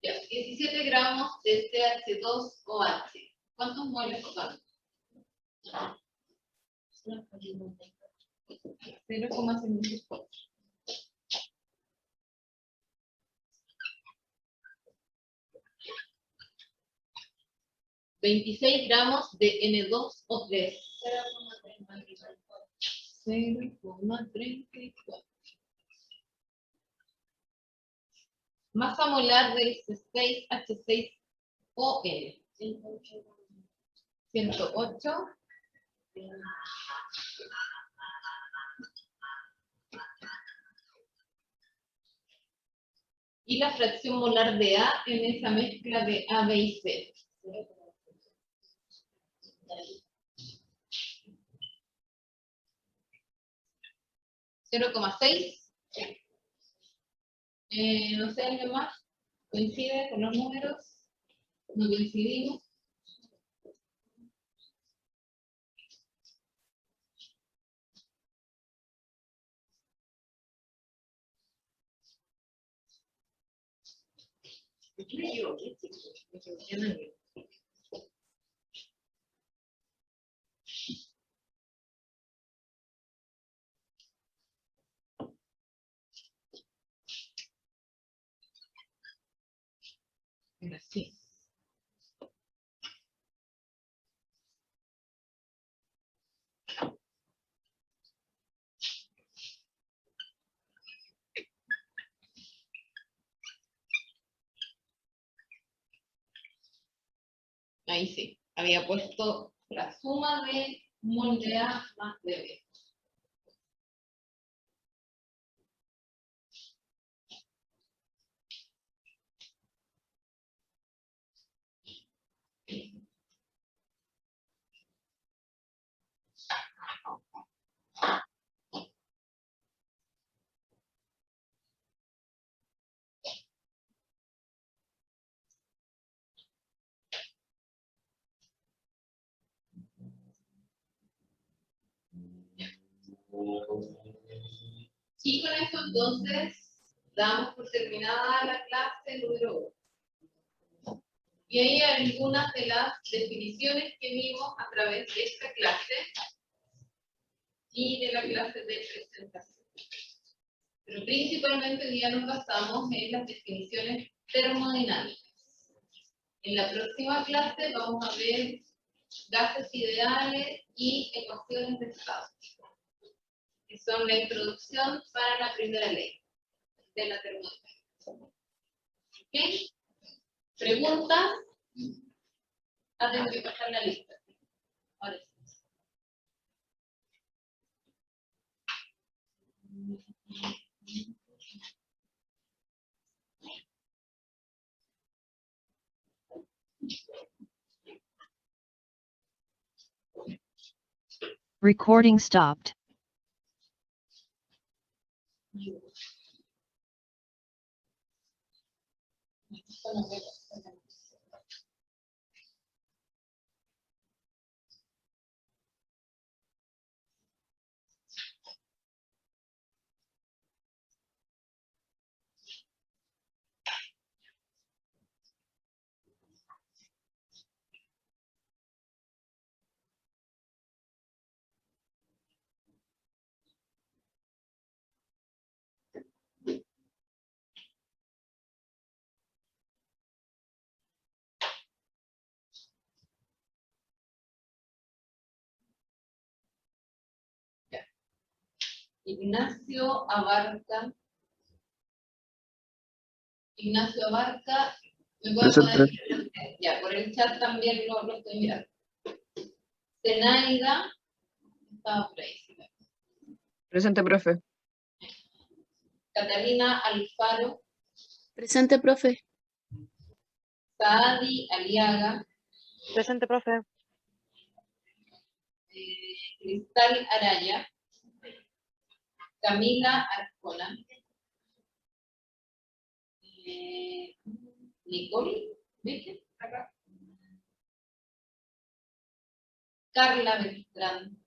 A: Ya, 17 gramos de CH2OH. ¿Cuántos moles son? 0,54. 26 gramos de N2O3. 0,34. Masa molar del C6H6ON. 108. Y la fracción molar de A en esa mezcla de A, B y C. 0,6. No sé, ¿alguien más? ¿Coincide con los números? ¿No coincidimos? Me equivoqué, chicos. Me equivoqué en el... Era así. Ahí sí, había puesto la suma de molde A más de B. Y con esto entonces damos por terminada la clase número 1. Y ahí hay algunas de las definiciones que vimos a través de esta clase y de la clase de presentación. Pero principalmente hoy día nos basamos en las definiciones termodinámicas. En la próxima clase vamos a ver gases ideales y ecuaciones de estado, que son la introducción para la primera ley de la termodinámica. ¿Ok? ¿Preguntas? Tengo que pasar la lista. Ahora sí.
K: Recording stopped.
A: Ignacio Abarca. ¿Me pueden poner? Ya, por el chat también lo estoy mirando. Zenaida, estaba por ahí.
F: Presente, profe.
A: Catalina Alfaro.
D: Presente, profe.
A: Saadi Aliaga.
G: Presente, profe.
A: Cristal Araya. Camila Arjona. Nicole, ¿viste? Acá. Carla Beltrán.